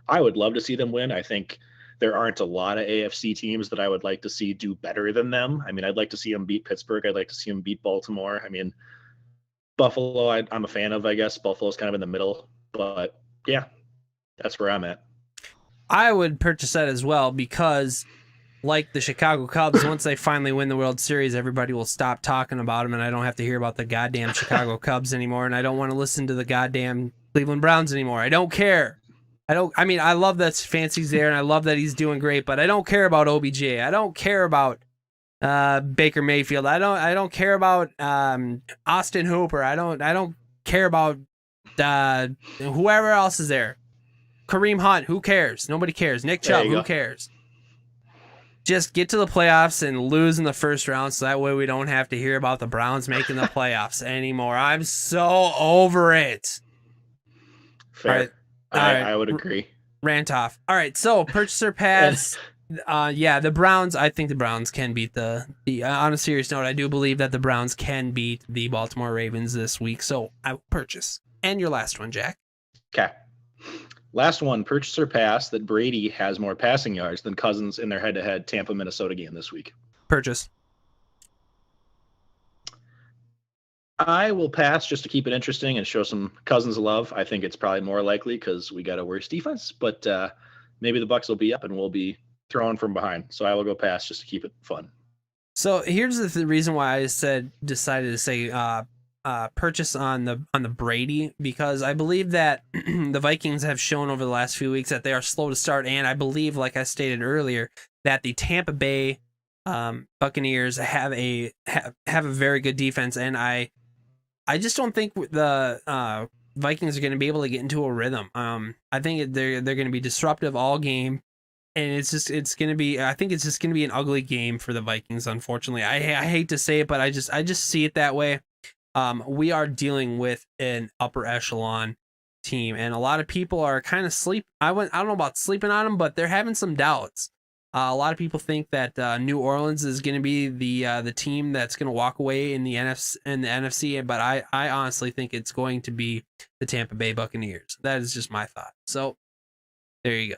I would love to see them win. I think there aren't a lot of AFC teams that I would like to see do better than them. I mean, I'd like to see them beat Pittsburgh. I'd like to see them beat Baltimore. I mean, Buffalo, I'm a fan of, I guess. Buffalo's kind of in the middle. But, yeah, that's where I'm at. I would purchase that as well because, like the Chicago Cubs, once they finally win the World Series, everybody will stop talking about them, and I don't have to hear about the goddamn Chicago Cubs anymore, and I don't want to listen to the goddamn Cleveland Browns anymore. I don't care. I love that Fancy's there, and I love that he's doing great, but I don't care about OBJ. I don't care about Baker Mayfield. I don't care about Austin Hooper. I don't care about whoever else is there. Kareem Hunt, who cares? Nobody cares. Nick Chubb, who cares? Just get to the playoffs and lose in the first round so that way we don't have to hear about the Browns making the playoffs anymore. I'm so over it. Fair. All right. I would agree. Rant off. All right, so purchase or pass. The Browns. I think the Browns can beat the. On a serious note, I do believe that the Browns can beat the Baltimore Ravens this week. So I will purchase. And your last one, Jack. Okay. Last one, purchase or pass that Brady has more passing yards than Cousins in their head-to-head Tampa-Minnesota game this week. Purchase. I will pass just to keep it interesting and show some cousins love. I think it's probably more likely because we got a worse defense, but maybe the Bucks will be up and we'll be throwing from behind. So I will go pass just to keep it fun. So here's the reason why I decided to say purchase on the Brady, because I believe that the Vikings have shown over the last few weeks that they are slow to start, and I believe, like I stated earlier, that the Tampa Bay Buccaneers have a very good defense, and I just don't think the Vikings are going to be able to get into a rhythm. I think they're going to be disruptive all game. And I think it's just going to be an ugly game for the Vikings. Unfortunately, I hate to say it, but I just see it that way. We are dealing with an upper echelon team, and a lot of people are kind of I don't know about sleeping on them, but they're having some doubts. A lot of people think that New Orleans is going to be the team that's going to walk away in the NFC, but I honestly think it's going to be the Tampa Bay Buccaneers. That is just my thought. So there you go.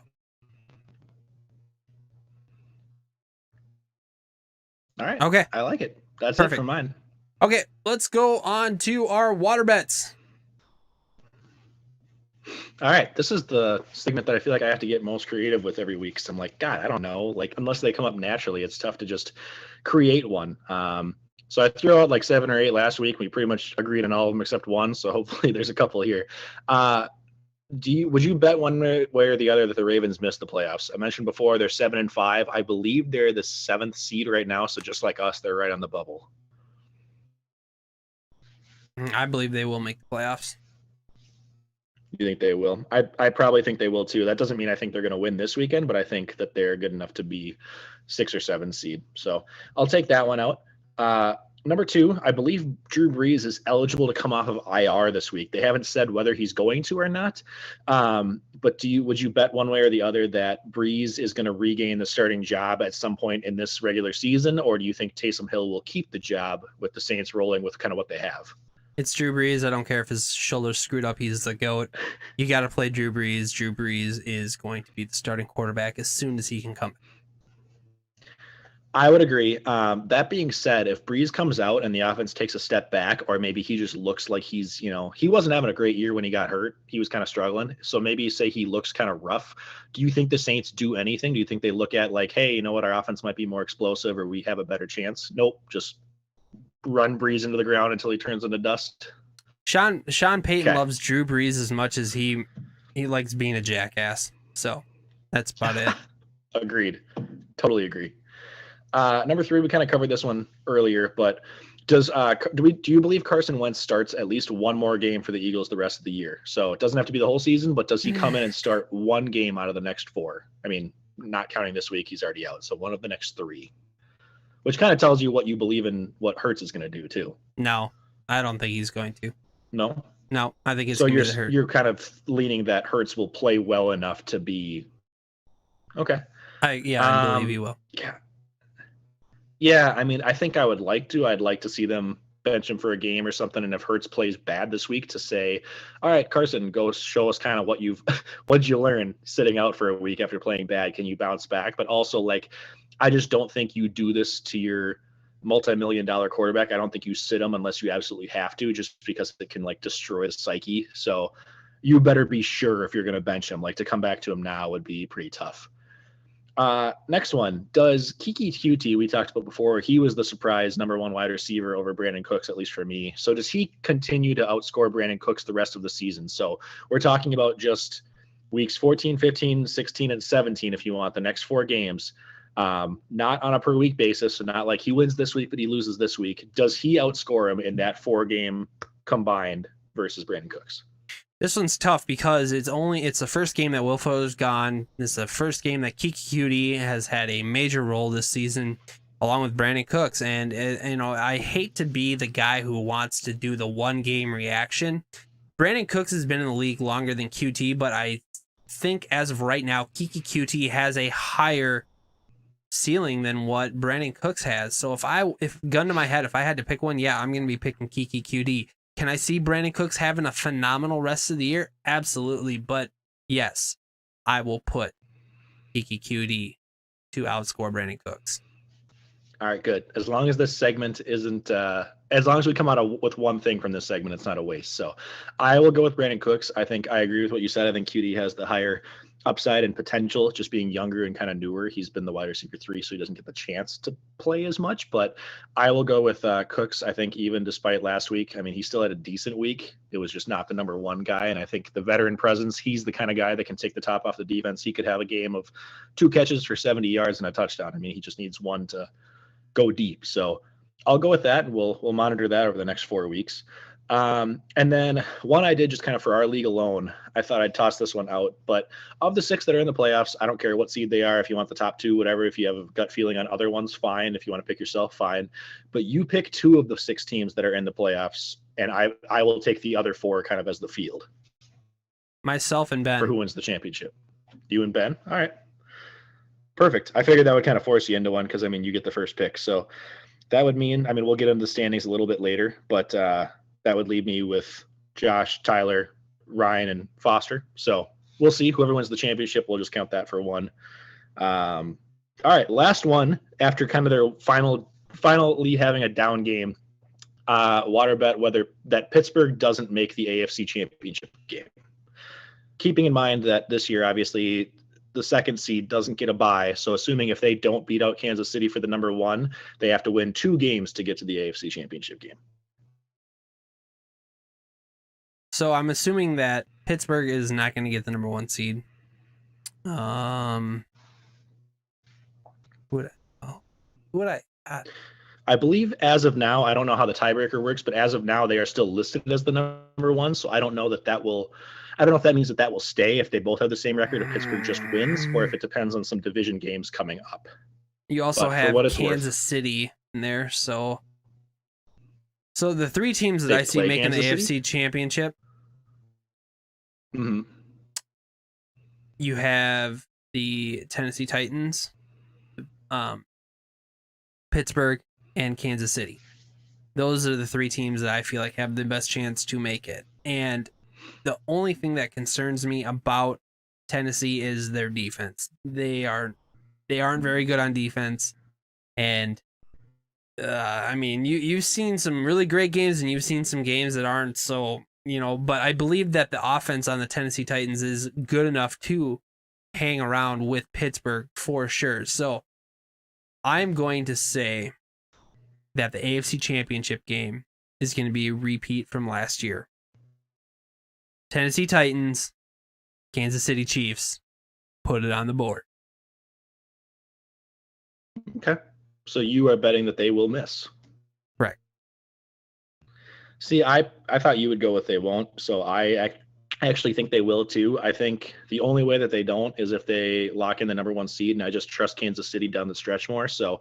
All right. Okay. I like it. That's Perfect. it for mine. Okay, let's go on to our water bets. All right. This is the segment that I feel like I have to get most creative with every week. So I'm like, God, I don't know. Like, unless they come up naturally, it's tough to just create one. So I threw out like 7 or 8 last week. We pretty much agreed on all of them except one. So hopefully there's a couple here. Would you bet one way or the other that the Ravens missed the playoffs? I mentioned before they're 7-5. I believe they're the 7th seed right now. So just like us, they're right on the bubble. I believe they will make the playoffs. You think they will? I probably think they will too. That doesn't mean I think they're going to win this weekend, but I think that they're good enough to be 6 or 7 seed. So I'll take that one out. Number 2, I believe Drew Brees is eligible to come off of IR this week. They haven't said whether he's going to or not. But would you bet one way or the other that Brees is going to regain the starting job at some point in this regular season, or do you think Taysom Hill will keep the job with the Saints rolling with kind of what they have? It's Drew Brees. I don't care if his shoulder's screwed up. He's the GOAT. You got to play Drew Brees. Drew Brees is going to be the starting quarterback as soon as he can come. I would agree. That being said, if Brees comes out and the offense takes a step back, or maybe he just looks like he wasn't having a great year when he got hurt. He was kind of struggling. So maybe say he looks kind of rough. Do you think the Saints do anything? Do you think they look at like, hey, you know what, our offense might be more explosive or we have a better chance? Nope. Just run Brees into the ground until he turns into dust. Sean Payton loves Drew Brees as much as he likes being a jackass. So that's about it. Agreed. Totally agree. Number 3, we kind of covered this one earlier, but do you believe Carson Wentz starts at least one more game for the Eagles the rest of the year? So it doesn't have to be the whole season, but does he come in and start one game out of the next 4? I mean, not counting this week, he's already out. So one of the next 3, which kind of tells you what you believe in what Hurts is going to do too. No, I don't think he's going to. No, I think it's so going to be Hurts. You're kind of leaning that Hurts will play well enough to be okay. I believe he will. Yeah, I mean, I think I would like to. I'd like to see them bench him for a game or something. And if Hurts plays bad this week, to say, all right, Carson, go show us kind of what did you learn sitting out for a week after playing bad? Can you bounce back? But also, like, I just don't think you do this to your multi-million-dollar quarterback. I don't think you sit him unless you absolutely have to, just because it can like destroy the psyche. So you better be sure if you're going to bench him. Like, to come back to him now would be pretty tough. Next one, does Kiki Cutie, we talked about before, he was the surprise number 1 wide receiver over Brandon Cooks, at least for me. So does he continue to outscore Brandon Cooks the rest of the season? So we're talking about just weeks 14, 15, 16, and 17, if you want, the next 4 games, not on a per week basis. So not like he wins this week, but he loses this week. Does he outscore him in that 4 game combined versus Brandon Cooks? This one's tough because it's the first game that Will Fuller's gone. This is the first game that Kiki Cutie has had a major role this season, along with Brandon Cooks. And I hate to be the guy who wants to do the 1 game reaction. Brandon Cooks has been in the league longer than QT, but I think as of right now, Kiki Cutie has a higher ceiling than what Brandon Cooks has. So if gun to my head, if I had to pick one, I'm going to be picking Kiki QT. Can I see Brandon Cooks having a phenomenal rest of the year? Absolutely. But yes, I will put Kiki QD to outscore Brandon Cooks. All right, good. As long as this segment isn't, as long as we come out with one thing from this segment, it's not a waste. So I will go with Brandon Cooks. I think I agree with what you said. I think QD has the higher upside and potential, just being younger and kind of newer. He's been the wide receiver 3, so he doesn't get the chance to play as much. But I will go with Cooks. I think even despite last week, I mean, he still had a decent week. It was just not the number one guy. And I think the veteran presence, he's the kind of guy that can take the top off the defense. He could have a game of 2 catches for 70 yards and a touchdown. I mean, he just needs one to go deep. So I'll go with that, and we'll monitor that over the next 4 weeks. And then one I did just kind of for our league alone, I thought I'd toss this one out. But of the 6 that are in the playoffs, I don't care what seed they are. If you want the top 2, whatever, if you have a gut feeling on other ones, fine. If you want to pick yourself, fine. But you pick 2 of the 6 teams that are in the playoffs, and I will take the other 4 kind of as the field. Myself and Ben. For who wins the championship. You and Ben? All right. Perfect. I figured that would kind of force you into one because, I mean, you get the first pick. So that would mean, I mean, we'll get into the standings a little bit later, but that would leave me with Josh, Tyler, Ryan, and Foster. So we'll see. Whoever wins the championship, we'll just count that for one. All right, last one after kind of their finally having a down game. Water bet whether that Pittsburgh doesn't make the AFC championship game. Keeping in mind that this year, obviously, the 2nd seed doesn't get a bye. So assuming if they don't beat out Kansas City for the number 1, they have to win 2 games to get to the AFC championship game. So I'm assuming that Pittsburgh is not going to get the number 1 seed. I believe as of now, I don't know how the tiebreaker works, but as of now, they are still listed as the number 1. So I don't know that will. I don't know if that means that will stay if they both have the same record, if Pittsburgh just wins, or if it depends on some division games coming up. You also have Kansas City in there, so the 3 teams that I see making the AFC championship. Mm-hmm. You have the Tennessee Titans, Pittsburgh, and Kansas City. Those are the 3 teams that I feel like have the best chance to make it. And the only thing that concerns me about Tennessee is their defense. They aren't very good on defense, and I mean, you've seen some really great games, and you've seen some games that aren't so, But I believe that the offense on the Tennessee Titans is good enough to hang around with Pittsburgh for sure. So I'm going to say that the AFC Championship game is going to be a repeat from last year. Tennessee Titans, Kansas City Chiefs, put it on the board. Okay. So you are betting that they will miss. Correct. See, I thought you would go with they won't. So I actually think they will too. I think the only way that they don't is if they lock in the number 1 seed, and I just trust Kansas City down the stretch more. So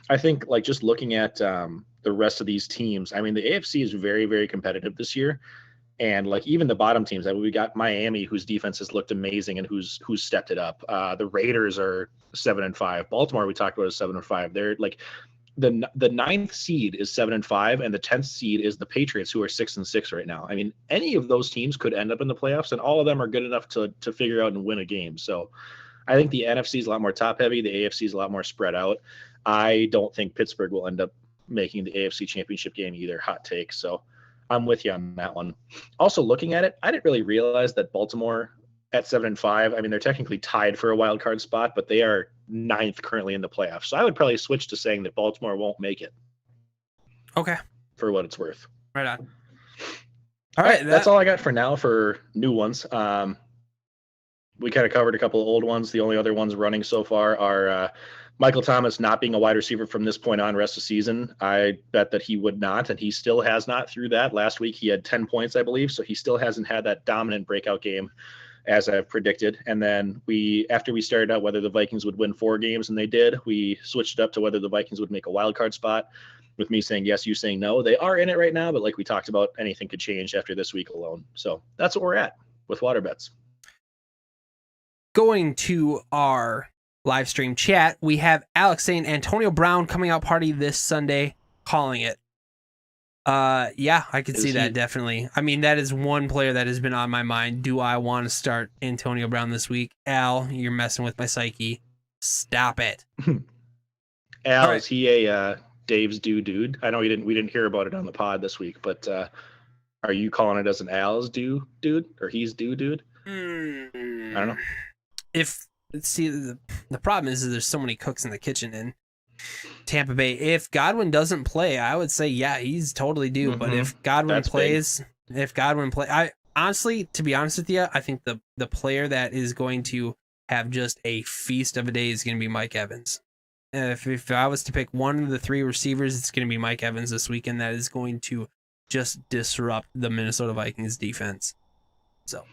I think like just looking at the rest of these teams, I mean, the AFC is very, very competitive this year. And like even the bottom teams, I mean, we got Miami, whose defense has looked amazing and who's stepped it up. The Raiders are 7-5. Baltimore, we talked about, is 7-5. They're like the 9th seed is 7-5, and the 10th seed is the Patriots, who are 6-6 right now. I mean, any of those teams could end up in the playoffs, and all of them are good enough to figure out and win a game. So I think the NFC is a lot more top heavy. The AFC is a lot more spread out. I don't think Pittsburgh will end up making the AFC championship game either. Hot take. So I'm with you on that one. Also, looking at it, I didn't really realize that Baltimore at 7-5, I mean, they're technically tied for a wild card spot, but they are 9th currently in the playoffs. So I would probably switch to saying that Baltimore won't make it. Okay. For what it's worth. Right on. All right. That's all I got for now for new ones. We kind of covered a couple of old ones. The only other ones running so far are Michael Thomas not being a wide receiver from this point on rest of season. I bet that he would not, and he still has not through that. Last week he had 10 points, I believe, so he still hasn't had that dominant breakout game as I've predicted. And then after we started out whether the Vikings would win 4 games, and they did, we switched it up to whether the Vikings would make a wild card spot, with me saying yes, you saying no. They are in it right now, but like we talked about, anything could change after this week alone. So that's what we're at with water bets. Going to our live stream chat, we have Alex saying Antonio Brown coming out party this Sunday, calling it. Yeah, I could see that definitely. I mean, that is one player that has been on my mind. Do I want to start Antonio Brown this week? Al, you're messing with my psyche. Stop it. Al, All right. is he a Dave's dude? I know we didn't hear about it on the pod this week, but are you calling it as an Al's dude or he's dude? I don't know. If see the problem is there's so many cooks in the kitchen in Tampa Bay. If Godwin doesn't play, I would say yeah, he's totally due. But if Godwin That's plays, I honestly, to be honest with you, I think the player that is going to have just a feast of a day is going to be Mike Evans. If I was to pick one of the three receivers, it's going to be Mike Evans this weekend. That is going to just disrupt the Minnesota Vikings defense. So,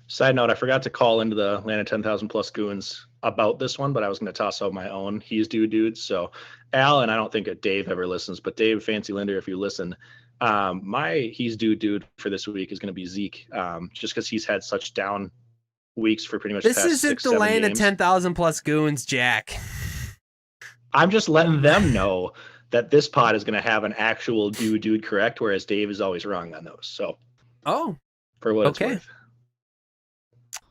side note, I forgot to call into the Atlanta 10,000 plus goons about this one, but I was going to toss out my own he's dude. So Al, and I don't think Dave ever listens, but Dave Fancy Linder, if you listen, my he's dude for this week is going to be Zeke, just because he's had such down weeks for pretty much this the past isn't 6, the 7 land of games. 10,000 plus goons, Jack. I'm just letting them know that this pod is going to have an actual dude correct, whereas Dave is always wrong on those. So, for what it's worth.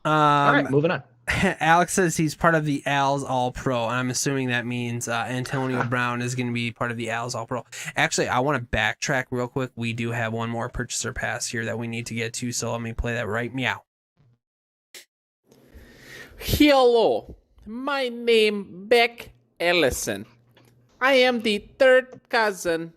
All right, moving on. Alex says he's part of the Al's All Pro, and I'm assuming that means Antonio Brown is going to be part of the Al's All Pro. Actually, I want to backtrack real quick. We do have one more purchaser pass here that we need to get to, so let me play that right meow. Hello, my name Beck Ellison. I am the third cousin,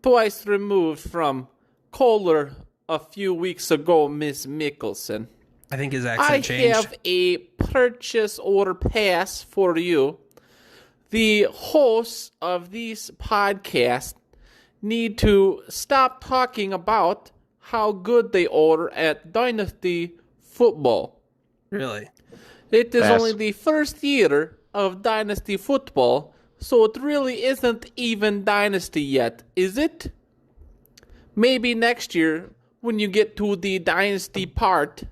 twice removed from Kohler a few weeks ago, Miss Mickelson. I think his accent changed. I have a purchase order pass for you. The hosts of these podcasts need to stop talking about how good they are at Dynasty football. Really? It is Pass. only the first year of Dynasty football, so it really isn't even Dynasty yet, is it? Maybe next year, when you get to the Dynasty part,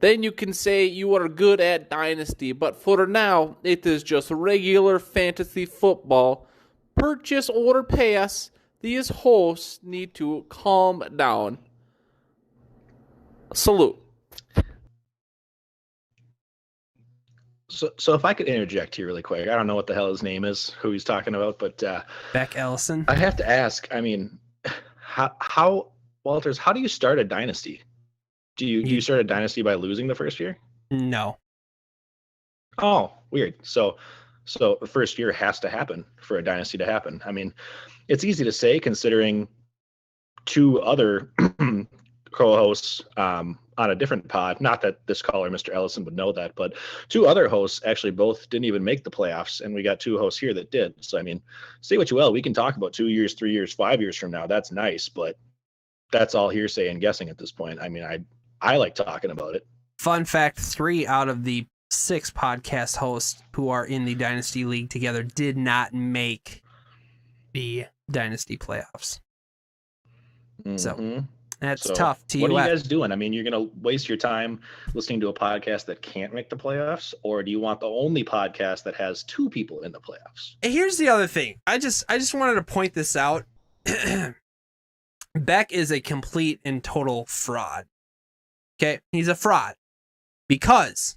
then you can say you are good at Dynasty. But for now, it is just regular fantasy football. Purchase order pass. These hosts need to calm down. Salute. So if I could interject here really quick, I don't know what the hell his name is, who he's talking about, but Beck Ellison. I have to ask. I mean, how Walters? How do you start a dynasty? Do you start a dynasty by losing the first year? No. Oh, weird. So the first year has to happen for a dynasty to happen. I mean, it's easy to say considering two other co-hosts on a different pod. Not that this caller, Mr. Ellison, would know that, but two other hosts actually both didn't even make the playoffs, and we got two hosts here that did. So, I mean, say what you will, we can talk about 2 years, 3 years, 5 years from now. That's nice, but that's all hearsay and guessing at this point. I mean, I like talking about it. Fun fact, 3 out of the 6 podcast hosts who are in the Dynasty League together did not make the Dynasty playoffs. So that's tough. What are you guys doing? I mean, you're going to waste your time listening to a podcast that can't make the playoffs, or do you want the only podcast that has 2 people in the playoffs? Here's the other thing. I just wanted to point this out. Beck is a complete and total fraud. Okay, he's a fraud because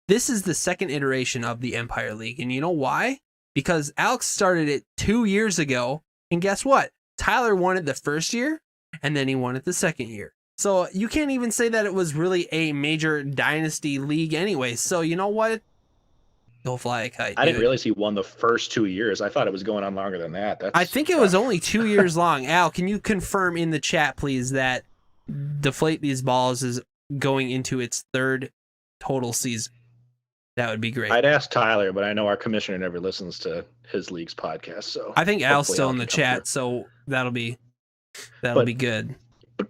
this is the second iteration of the Empire League. And you know why? Because Alex started it 2 years ago. And guess what? Tyler won it the first year and then he won it the second year. So you can't even say that it was really a major dynasty league anyway. So you know what? Go fly a kite. I didn't realize he won the first 2 years. I thought it was going on longer than that. I think it was only 2 years long. Al, can you confirm in the chat, please, that Deflate These Balls is going into its 3rd total season? That would be great. I'd ask Tyler, but I know our commissioner never listens to his league's podcast. So I think Al's still in the chat, so that'll be good.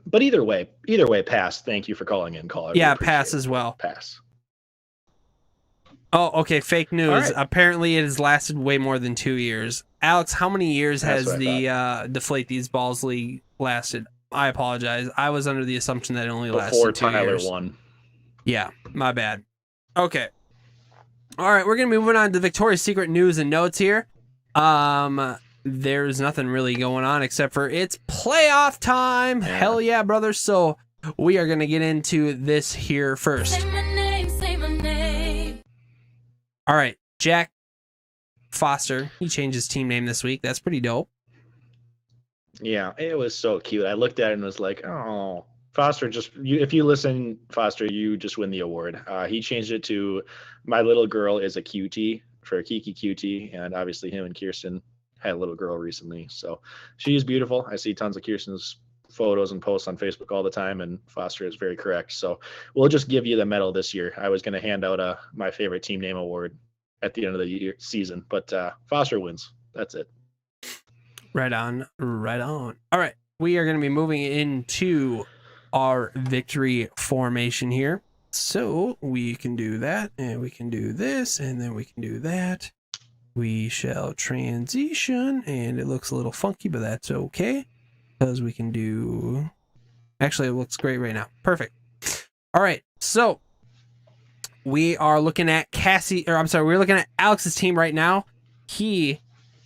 But either way, pass. Thank you for calling in, caller. Yeah, pass as well. Pass. Oh, okay. Fake news. Right. Apparently, it has lasted way more than 2 years. Alex, how many years has the Deflate These Balls League lasted? I apologize. I was under the assumption that it only lasted 2 years. Before Tyler won. Yeah, my bad. Okay. All right, we're going to be moving on to Victoria's Secret news and notes here. There's nothing really going on except for it's playoff time. Yeah. Hell yeah, brother. So we are going to get into this here first. Say my name, say my name. All right, Jack, Foster. He changed his team name this week. That's pretty dope. Yeah, it was so cute. I looked at it and was like, oh, Foster if you listen, Foster, you just win the award. He changed it to My Little Girl is a Cutie for Kiki Cutie. And obviously him and Kirsten had a little girl recently. So she is beautiful. I see tons of Kirsten's photos and posts on Facebook all the time, and Foster is very correct. So we'll just give you the medal this year. I was going to hand out my favorite team name award at the end of the season, but Foster wins. That's it. Right on, right on. All right, we are going to be moving into our victory formation here. So we can do that, and we can do this, and then we can do that. We shall transition, and it looks a little funky, but that's okay, because we can do... Actually, it looks great right now. Perfect. All right, so we are looking at we're looking at Alex's team right now. He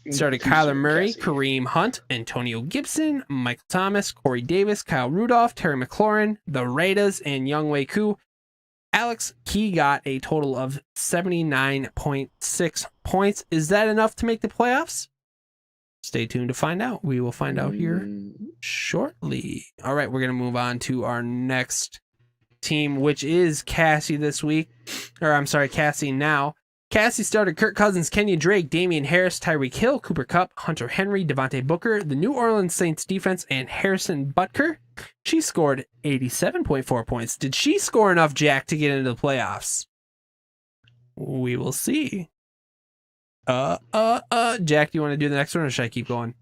started Kyler Murray, Kareem Hunt, Antonio Gibson, Michael Thomas, Corey Davis, Kyle Rudolph, Terry McLaurin, the Raiders, and Younghoe Koo. Alex, he got a total of 79.6 points. Is that enough to make the playoffs? Stay tuned to find out. We will find out here shortly. All right, we're going to move on to our next team, which is Cassie this week. Cassie now. Cassie started Kirk Cousins, Kenya Drake, Damian Harris, Tyreek Hill, Cooper Kupp, Hunter Henry, Devontae Booker, the New Orleans Saints defense, and Harrison Butker. She scored 87.4 points. Did she score enough, Jack, to get into the playoffs? We will see. Jack, do you want to do the next one, or should I keep going?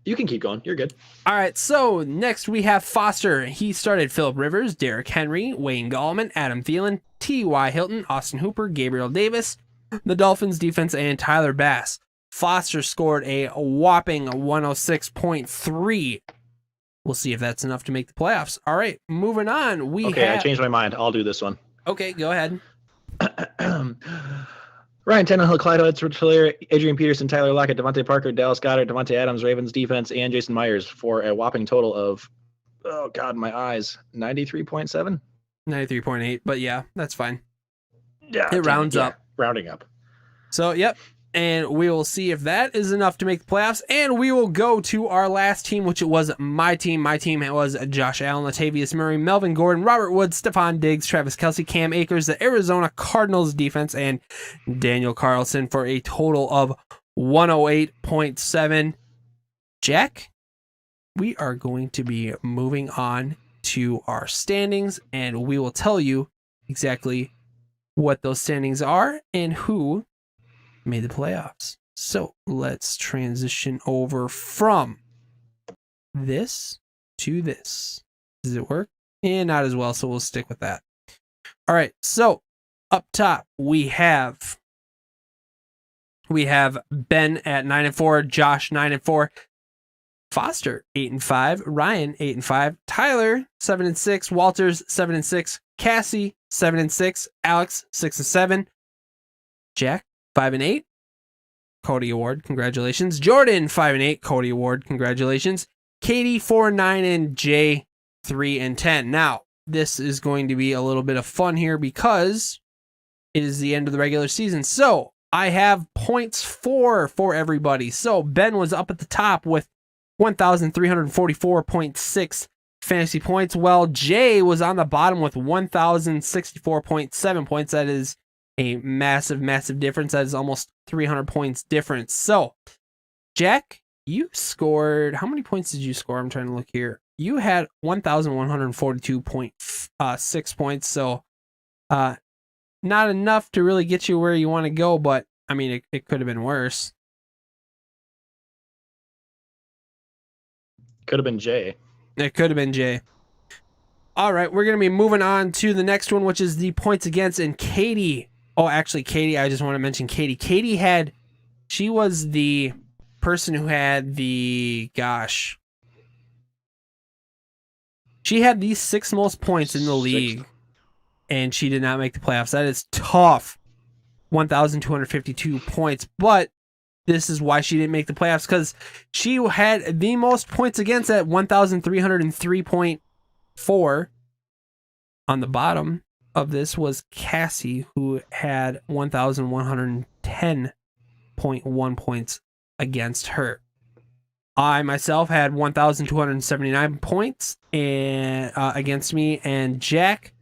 You can keep going. You're good. All right, so next we have Foster. He started Phillip Rivers, Derrick Henry, Wayne Gallman, Adam Thielen, T.Y. Hilton, Austin Hooper, Gabriel Davis, the Dolphins defense, and Tyler Bass. Foster scored a whopping 106.3. We'll see if that's enough to make the playoffs. All right, moving on. I changed my mind. I'll do this one. Okay, go ahead. Ryan Tannehill, Clyde Edwards-Helaire, Adrian Peterson, Tyler Lockett, Devontae Parker, Dallas Goedert, Devontae Adams, Ravens defense, and Jason Myers for a whopping total of, oh God, my eyes, 93.7? 93.8, but yeah, that's fine. Yeah, it rounds up. Rounding up. So, yep. And we will see if that is enough to make the playoffs. And we will go to our last team, which was my team. My team was Josh Allen, Latavius Murray, Melvin Gordon, Robert Woods, Stephon Diggs, Travis Kelce, Cam Akers, the Arizona Cardinals defense, and Daniel Carlson for a total of 108.7. Jack, we are going to be moving on to our standings, and we will tell you exactly what those standings are and who made the playoffs. So let's transition over from this to this. Does it work? And not as well, so we'll stick with that. All right, so up top we have Ben at 9-4, Josh 9-4, Foster 8-5, Ryan 8-5, Tyler 7-6, Walters 7-6, Cassie 7-6, Alex 6-7, Jack 5-8, Cody Award, congratulations. Jordan 5-8, Cody Award, congratulations. Katie 4-9, and Jay 3-10. Now, this is going to be a little bit of fun here because it is the end of the regular season. So I have points for everybody. So Ben was up at the top with 1,344.6 fantasy points. Well, Jay was on the bottom with 1,064.7 points. That is a massive, massive difference. That is almost 300 points difference. So, Jack, you scored... How many points did you score? I'm trying to look here. You had 1,142.6 points. So, not enough to really get you where you want to go, but, I mean, it could have been worse. Could have been Jay. It could have been Jay. All right, we're going to be moving on to the next one, which is the points against. And Katie... Oh, actually, Katie, I just want to mention Katie. Katie she was the person who had she had the 6th most points in the league, and she did not make the playoffs. That is tough. 1,252 points, but this is why she didn't make the playoffs, because she had the most points against at 1,303.4. On the bottom of this was Cassie, who had 1,110 10.1 points against her. I myself had 1,279 points and against me, and Jack,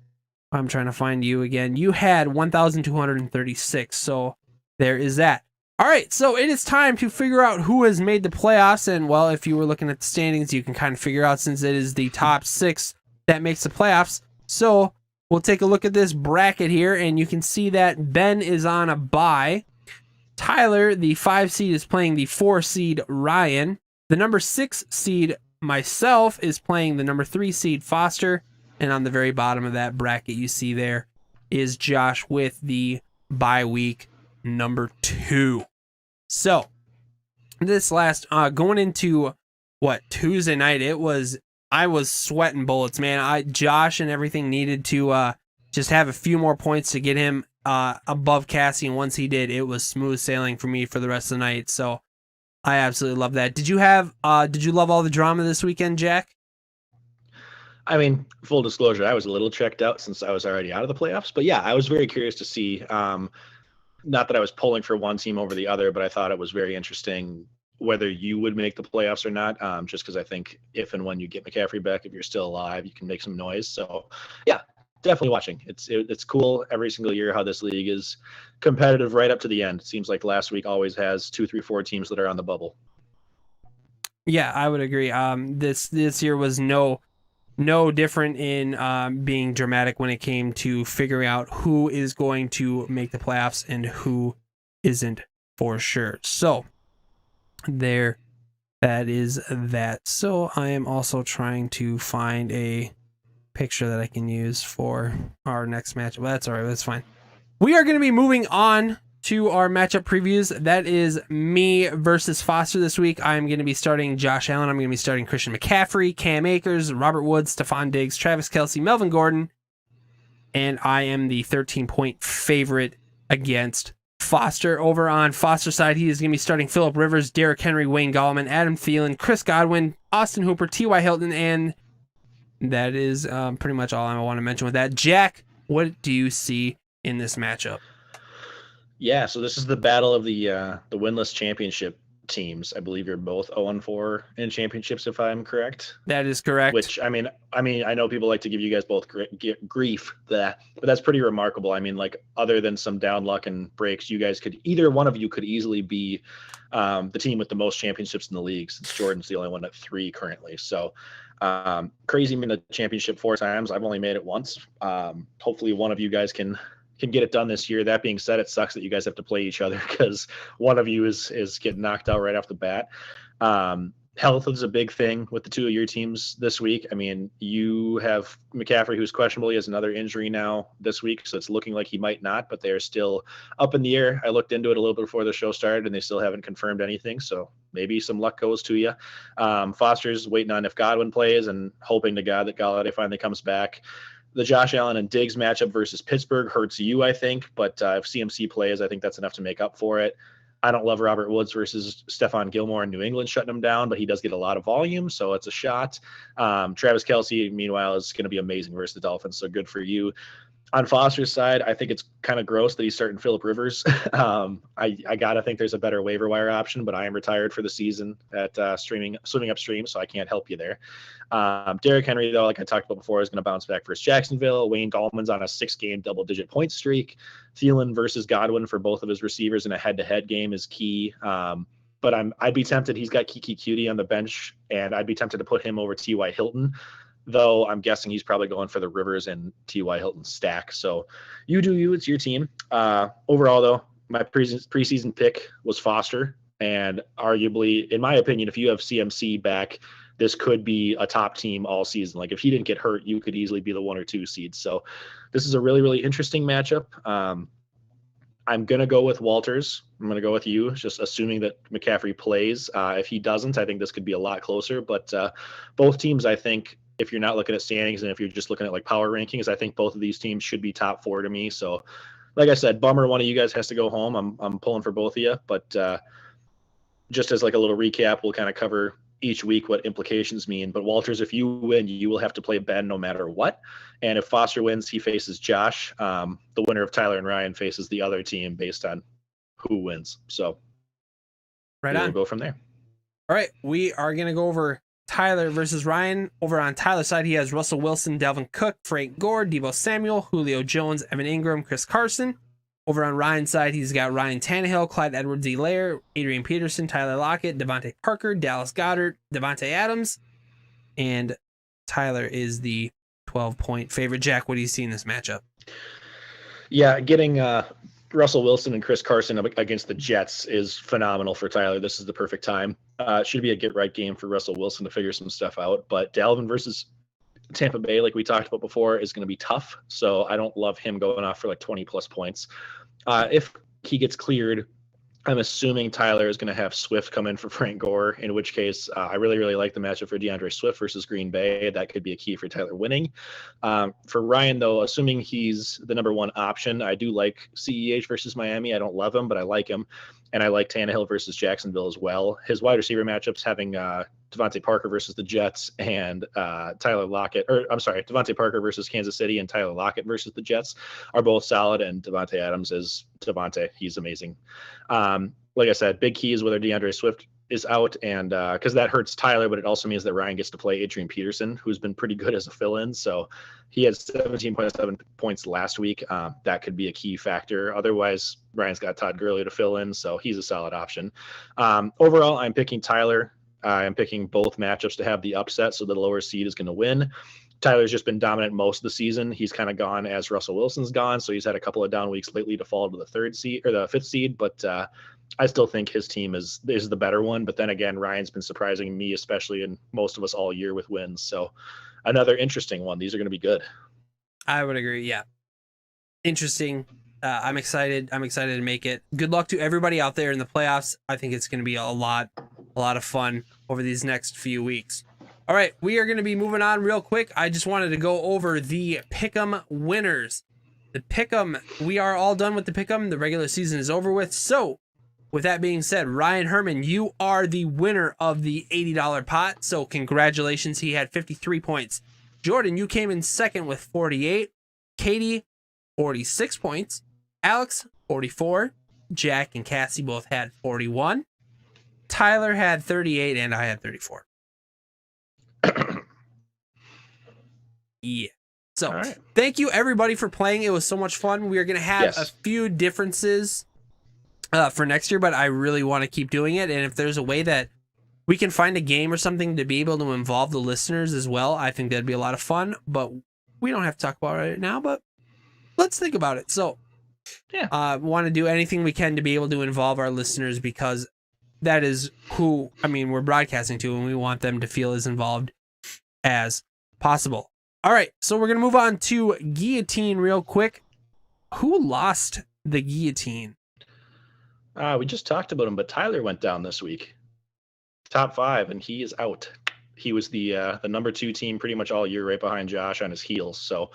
I'm trying to find you again. You had 1,236. So there is that. All right, so it is time to figure out who has made the playoffs. And, well, if you were looking at the standings, you can kind of figure out since it is the top 6 that makes the playoffs. So we'll take a look at this bracket here, and you can see that Ben is on a bye. Tyler, the 5 seed, is playing the 4 seed Ryan. The number 6 seed, myself, is playing the number 3 seed Foster. And on the very bottom of that bracket you see there is Josh with the bye week number 2. So this last going into Tuesday night, I was sweating bullets, man. Josh and everything needed to just have a few more points to get him above Cassie, and once he did, it was smooth sailing for me for the rest of the night. So I absolutely love that. Did you love all the drama this weekend, Jack? I mean, full disclosure, I was a little checked out since I was already out of the playoffs. But yeah, I was very curious to see. Not that I was pulling for one team over the other, but I thought it was very interesting whether you would make the playoffs or not. Just because I think if and when you get McCaffrey back, if you're still alive, you can make some noise. So yeah, definitely watching. It's cool every single year how this league is competitive right up to the end. It seems like last week always has 2, 3, 4 teams that are on the bubble. Yeah, I would agree. This year was no different in being dramatic when it came to figuring out who is going to make the playoffs and who isn't for sure. So that is that. So I am also trying to find a picture that I can use for our next match. Well, that's all right. That's fine. We are going to be moving on to our matchup previews. That is me versus Foster this week. I'm going to be starting Josh Allen. I'm going to be starting Christian McCaffrey, Cam Akers, Robert Woods, Stephon Diggs, Travis Kelce, Melvin Gordon. And I am the 13-point favorite against Foster. Over on Foster's side, he is going to be starting Phillip Rivers, Derrick Henry, Wayne Gallman, Adam Thielen, Chris Godwin, Austin Hooper, T.Y. Hilton, and that is pretty much all I want to mention with that. Jack, what do you see in this matchup? Yeah, so this is the battle of the winless championship teams. I believe you're both 0-4 in championships, if I'm correct. That is correct. Which I mean, I know people like to give you guys both grief that, but that's pretty remarkable. I mean, like other than some down luck and breaks, either one of you could easily be the team with the most championships in the league, since Jordan's the only one at 3 currently. So crazy, made the championship 4 times. I've only made it once. Hopefully, one of you guys can get it done this year. That being said, it sucks that you guys have to play each other because one of you is getting knocked out right off the bat. Health is a big thing with the 2 of your teams this week. I mean, you have McCaffrey, who's questionable. He has another injury now this week, so it's looking like he might not, but they're still up in the air. I looked into it a little bit before the show started, and they still haven't confirmed anything, so maybe some luck goes to you. Foster's waiting on if Godwin plays and hoping to God that Galladay finally comes back. The Josh Allen and Diggs matchup versus Pittsburgh hurts you, I think, but if CMC plays, I think that's enough to make up for it. I don't love Robert Woods versus Stephon Gilmore in New England shutting him down, but he does get a lot of volume, so it's a shot. Travis Kelce, meanwhile, is going to be amazing versus the Dolphins, so good for you. On Foster's side, I think it's kind of gross that he's starting Phillip Rivers. I got to think there's a better waiver wire option, but I am retired for the season at swimming upstream, so I can't help you there. Derrick Henry, though, like I talked about before, is going to bounce back versus Jacksonville. Wayne Gallman's on a 6-game double-digit point streak. Thielen versus Godwin for both of his receivers in a head-to-head game is key. But I'd be tempted. He's got Kiki Cutie on the bench, and I'd be tempted to put him over T.Y. Hilton, though I'm guessing he's probably going for the Rivers and T.Y. Hilton stack. So you do you. It's your team. Overall, though, my preseason pick was Foster, and arguably, in my opinion, if you have CMC back, this could be a top team all season. Like if he didn't get hurt, you could easily be the 1 or 2 seeds. So this is a really, really interesting matchup. I'm going to go with Walters. I'm going to go with you, just assuming that McCaffrey plays. If he doesn't, I think this could be a lot closer. But both teams, I think, if you're not looking at standings and if you're just looking at like power rankings, I think both of these teams should be top 4 to me. So like I said, bummer one of you guys has to go home. I'm pulling for both of you. But just as like a little recap, we'll kind of cover each week what implications mean. But Walters, if you win, you will have to play Ben no matter what. And if Foster wins, he faces Josh. The winner of Tyler and Ryan faces the other team based on who wins. So Right we'll on. go from there. All right, we are going to go over Tyler versus Ryan. Over on Tyler's side, he has Russell Wilson, Dalvin Cook, Frank Gore, Deebo Samuel, Julio Jones, Evan Ingram, Chris Carson. Over on Ryan's side, he's got Ryan Tannehill, Clyde Edwards-Helaire, Adrian Peterson, Tyler Lockett, Devontae Parker, Dallas Goedert, Devontae Adams, and Tyler is the 12-point favorite. Jack, what do you see in this matchup? Yeah, getting Russell Wilson and Chris Carson against the Jets is phenomenal for Tyler. This is the perfect time. It should be a get-right game for Russell Wilson to figure some stuff out. But Dalvin versus Tampa Bay, like we talked about before, is going to be tough. So I don't love him going off for like 20-plus points. If he gets cleared, I'm assuming Tyler is going to have Swift come in for Frank Gore, in which case I really, really like the matchup for DeAndre Swift versus Green Bay. That could be a key for Tyler winning. For Ryan, though, assuming he's the number one option, I do like CEH versus Miami. I don't love him, but I like him. And I like Tannehill versus Jacksonville as well. His wide receiver matchups having Devontae Parker versus the Jets and Devontae Parker versus Kansas City and Tyler Lockett versus the Jets are both solid. And Devontae Adams is Devontae. He's amazing. Like I said, big key is whether DeAndre Swift is out, and because that hurts Tyler, but it also means that Ryan gets to play Adrian Peterson, who's been pretty good as a fill-in. So he had 17.7 points last week. That could be a key factor. Otherwise, Ryan's got Todd Gurley to fill in, so he's a solid option. Overall, I'm picking Tyler. I'm picking both matchups to have the upset, so the lower seed is going to win. Tyler's just been dominant most of the season. He's kind of gone as Russell Wilson's gone, so he's had a couple of down weeks lately to fall to the third seed or the fifth seed, but I still think his team is the better one. But then again, Ryan's been surprising me, especially in most of us all year with wins. So another interesting one. These are going to be good. I would agree. Yeah. Interesting. I'm excited. I'm excited to make it. Good luck to everybody out there in the playoffs. I think it's going to be a lot of fun over these next few weeks. All right. We are going to be moving on real quick. I just wanted to go over the Pick'em winners. The Pick'em, we are all done with the Pick'em. The regular season is over with. So with that being said, Ryan Herman, you are the winner of the $80 pot. So congratulations. He had 53 points. Jordan, you came in second with 48. Katie, 46 points. Alex, 44. Jack and Cassie both had 41. Tyler had 38 and I had 34. Yeah. So right. Thank you everybody for playing. It was so much fun. We are going to have a few differences for next year, but I really want to keep doing it. And if there's a way that we can find a game or something to be able to involve the listeners as well, I think that'd be a lot of fun. But we don't have to talk about it right now, but let's think about it. So want to do anything we can to be able to involve our listeners, because that is who, we're broadcasting to, and we want them to feel as involved as possible. All right, so we're going to move on to Guillotine real quick. Who lost the Guillotine? We just talked about him, but Tyler went down this week. Top 5, and he is out. He was the number 2 team pretty much all year, right behind Josh on his heels. So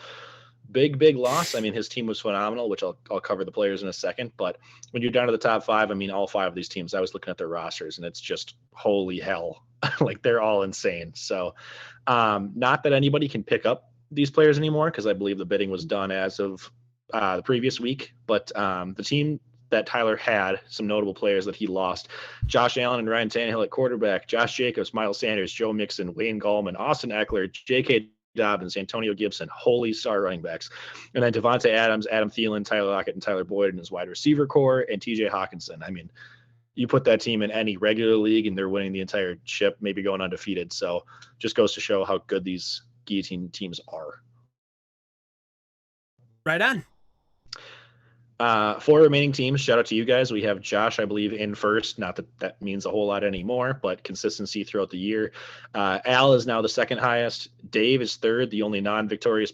big loss. His team was phenomenal, which I'll cover the players in a second. But when you're down to the top 5, all 5 of these teams, I was looking at their rosters, and it's just holy hell. Like, they're all insane. So not that anybody can pick up these players anymore, because I believe the bidding was done as of the previous week. But the team that Tyler had, some notable players that he lost: Josh Allen and Ryan Tannehill at quarterback, Josh Jacobs, Miles Sanders, Joe Mixon, Wayne Gallman, Austin Eckler, J.K. Dobbins, Antonio Gibson, holy star running backs. And then Devontae Adams, Adam Thielen, Tyler Lockett, and Tyler Boyd in his wide receiver core, and TJ Hawkinson. You put that team in any regular league and they're winning the entire ship, maybe going undefeated. So just goes to show how good these Guillotine teams are. Right on. 4 remaining teams. Shout out to you guys. We have Josh, I believe, in first. Not that means a whole lot anymore, but consistency throughout the year. Al is now the second highest. Dave is third, the only non-victorious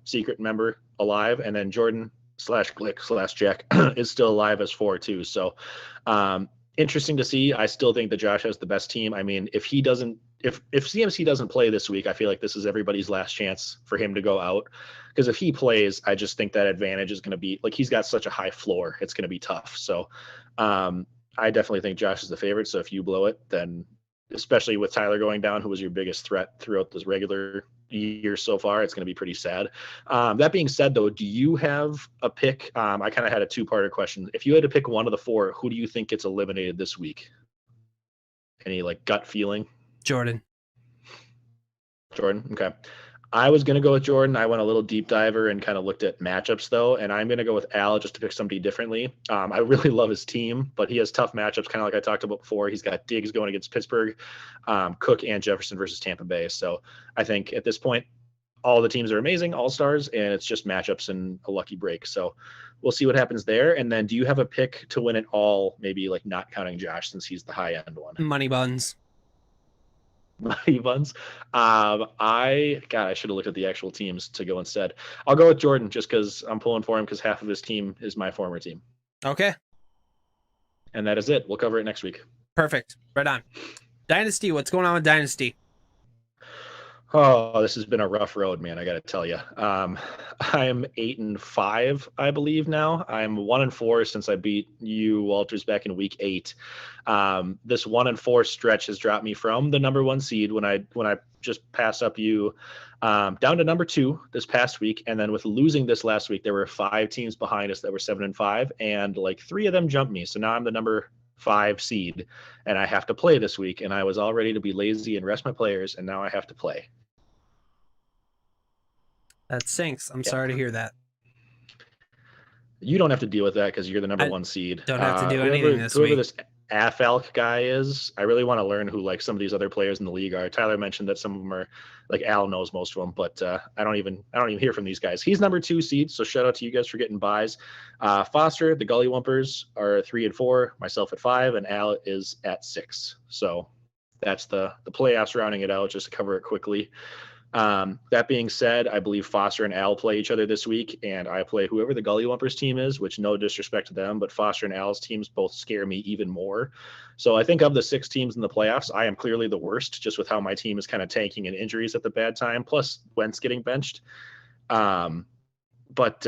secret member alive. And then Jordan /Glick/Jack is still alive as 4 too. So interesting to see. I still think that Josh has the best team. If CMC doesn't play this week, I feel like this is everybody's last chance for him to go out. Because if he plays, I just think that advantage is going to be, like, he's got such a high floor, it's going to be tough. So I definitely think Josh is the favorite. So if you blow it, then, especially with Tyler going down, who was your biggest threat throughout this regular year so far. It's going to be pretty sad. That being said, though, do you have a pick? I kind of had a two-parter question. If you had to pick one of the four, who do you think gets eliminated this week? Any like gut feeling? Jordan. Okay. I was going to go with Jordan. I went a little deep diver and kind of looked at matchups, though, and I'm going to go with Al just to pick somebody differently. I really love his team, but he has tough matchups, kind of like I talked about before. He's got Diggs going against Pittsburgh, Cook and Jefferson versus Tampa Bay. So I think at this point, all the teams are amazing, all-stars, and it's just matchups and a lucky break. So we'll see what happens there. And then do you have a pick to win it all, maybe like not counting Josh since he's the high-end one? Money buns. Money buns. I should have looked at the actual teams to go instead. I'll go with Jordan just because I'm pulling for him because half of his team is my former team. Okay. And that is it. We'll cover it next week. Perfect. Right on. Dynasty. What's going on with Dynasty? Oh, this has been a rough road, man. I got to tell you. I'm 8-5, I believe now. I'm 1-4 since I beat you, Walters, back in week 8. This 1-4 stretch has dropped me from the number 1 seed when I just passed up you down to number 2 this past week, and then with losing this last week, there were 5 teams behind us that were 7-5, and like 3 of them jumped me. So now I'm the number 5 seed, and I have to play this week. And I was all ready to be lazy and rest my players, and now I have to play. That stinks. I'm sorry to hear that. You don't have to deal with that because you're the number 1 seed. Don't have to do anything this week. Whoever this Afalk guy is, I really want to learn who like some of these other players in the league are. Tyler mentioned that some of them are like Al knows most of them, but I don't even hear from these guys. He's number 2 seed, so shout out to you guys for getting buys. Foster, the Gully Wumpers are 3-4, myself at 5, and Al is at 6. So that's the playoffs rounding it out. Just to cover it quickly. That being said, I believe Foster and Al play each other this week, and I play whoever the Gully Wumpers team is, which no disrespect to them, but Foster and Al's teams both scare me even more. So I think of the 6 teams in the playoffs, I am clearly the worst, just with how my team is kind of tanking and injuries at the bad time, plus Wentz getting benched. But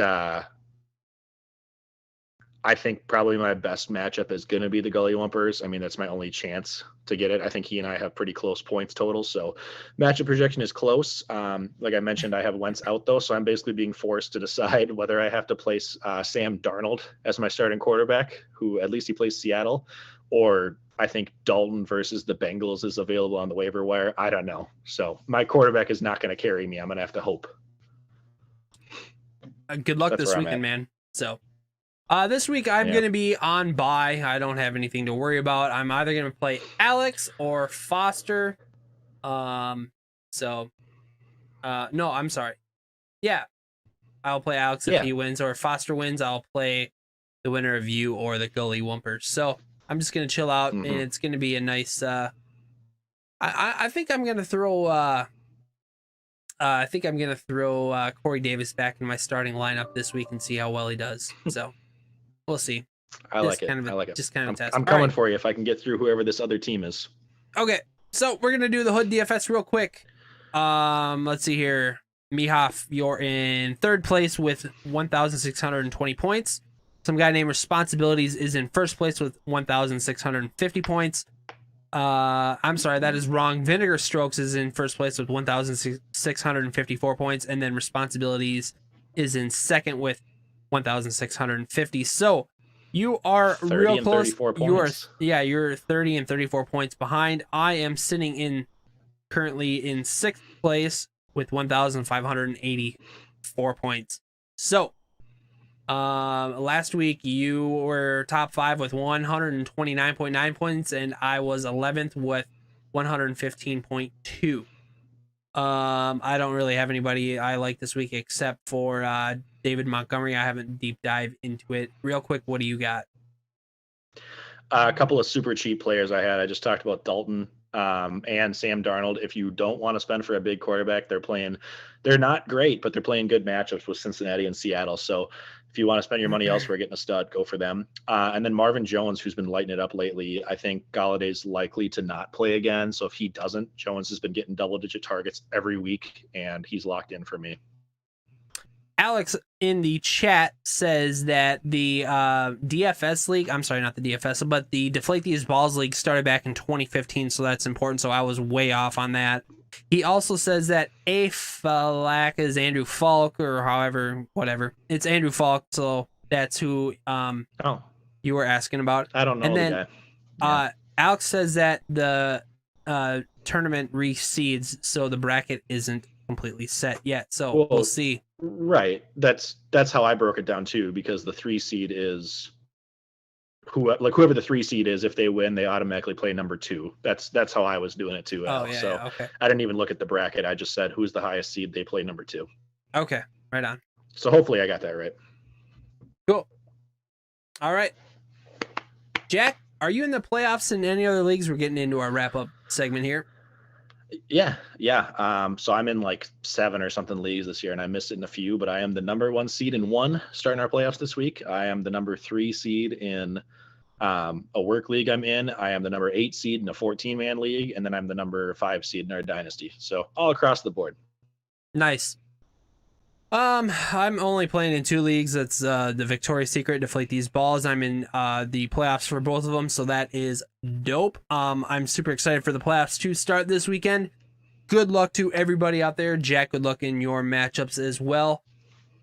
I think probably my best matchup is going to be the Gully Wumpers. I mean, that's my only chance to get it. I think he and I have pretty close points total. So matchup projection is close. Like I mentioned, I have Wentz out though. So I'm basically being forced to decide whether I have to place Sam Darnold as my starting quarterback, who at least he plays Seattle, or I think Dalton versus the Bengals is available on the waiver wire. I don't know. So my quarterback is not going to carry me. I'm going to have to hope. Good luck this weekend, man. So this week I'm going to be on bye. I don't have anything to worry about. I'm either going to play Alex or Foster. No, I'm sorry. Yeah, I'll play Alex if he wins, or if Foster wins, I'll play the winner of you or the Gully Wumpers. So I'm just going to chill out, and it's going to be a nice. I think I'm going to throw. Corey Davis back in my starting lineup this week and see how well he does. So. We'll see. I like it. Just kind of a test. I'm coming for you if I can get through whoever this other team is. Okay, so we're gonna do the Hood DFS real quick. Let's see here. Mihaf, you're in 3rd place with 1,620 points. Some guy named Responsibilities is in 1st place with 1,650 points. I'm sorry, that is wrong. Vinegar Strokes is in 1st place with 1,654 points, and then Responsibilities is in 2nd with 1,650. So you are real close. You're 30 and 34 points behind. I am sitting currently in 6th place with 1,584 points. So last week you were top 5 with 129.9 points, and I was 11th with 115.2. I don't really have anybody I like this week except for David Montgomery. I haven't deep dive into it. Real quick, what do you got? A couple of super cheap players I had. I just talked about Dalton and Sam Darnold. If you don't want to spend for a big quarterback, they're not great, but they're playing good matchups with Cincinnati and Seattle. So if you want to spend your money elsewhere getting a stud, go for them. And then Marvin Jones, who's been lighting it up lately. I think Galladay's likely to not play again. So if he doesn't, Jones has been getting double-digit targets every week, and he's locked in for me. Alex in the chat says that the DFS league, I'm sorry, not the DFS, but the Deflate These Balls league started back in 2015, so that's important. So I was way off on that. He also says that A Falak is Andrew Falk, or however, whatever. It's Andrew Falk, so that's who Oh, you were asking about. I don't know And the then guy. Alex says that the tournament reseeds, so the bracket isn't completely set yet. So Well, we'll see. Right. That's how I broke it down too, because the 3 seed is whoever the 3 seed is. If they win, they automatically play number 2. That's how I was doing it too. Oh Al. yeah, So yeah, okay, I didn't even look at the bracket. I just said who's the highest seed, they play number 2. okay, right on. So hopefully I got that right. Cool. All right, Jack, are you in the playoffs in any other leagues? We're getting into our wrap up segment here. Yeah. So I'm in like 7 or something leagues this year, and I missed it in a few, but I am the number 1 seed in 1 starting our playoffs this week. I am the number 3 seed in a work league I'm in. I am the number 8 seed in a 14-man league, and then I'm the number 5 seed in our dynasty. So all across the board. Nice. I'm only playing in 2 leagues. That's the Victoria's Secret, Deflate These Balls. I'm in the playoffs for both of them, so that is dope. I'm super excited for the playoffs to start this weekend. Good luck to everybody out there. Jack, good luck in your matchups as well.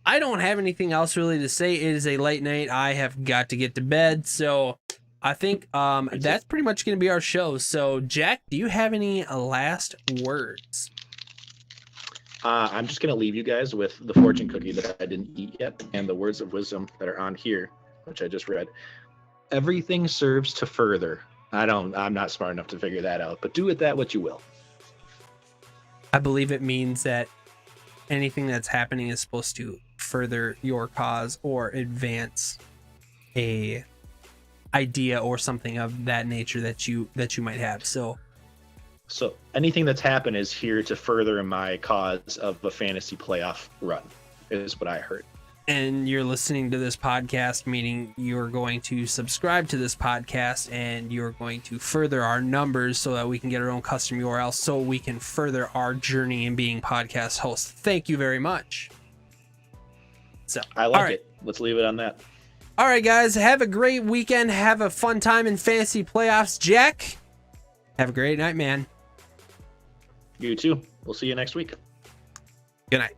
I don't have anything else really to say. It is a late night. I have got to get to bed, so I think that's pretty much going to be our show. So, Jack, do you have any last words? I'm just going to leave you guys with the fortune cookie that I didn't eat yet and the words of wisdom that are on here, which I just read. Everything serves to further. I'm not smart enough to figure that out, but do with that what you will. I believe it means that anything that's happening is supposed to further your cause or advance a idea or something of that nature that you might have. So anything that's happened is here to further my cause of a fantasy playoff run, is what I heard. And you're listening to this podcast, meaning you're going to subscribe to this podcast and you're going to further our numbers so that we can get our own custom URL so we can further our journey in being podcast hosts. Thank you very much. So I like it. Let's leave it on that. All right, guys, have a great weekend. Have a fun time in fantasy playoffs. Jack, have a great night, man. You too. We'll see you next week. Good night.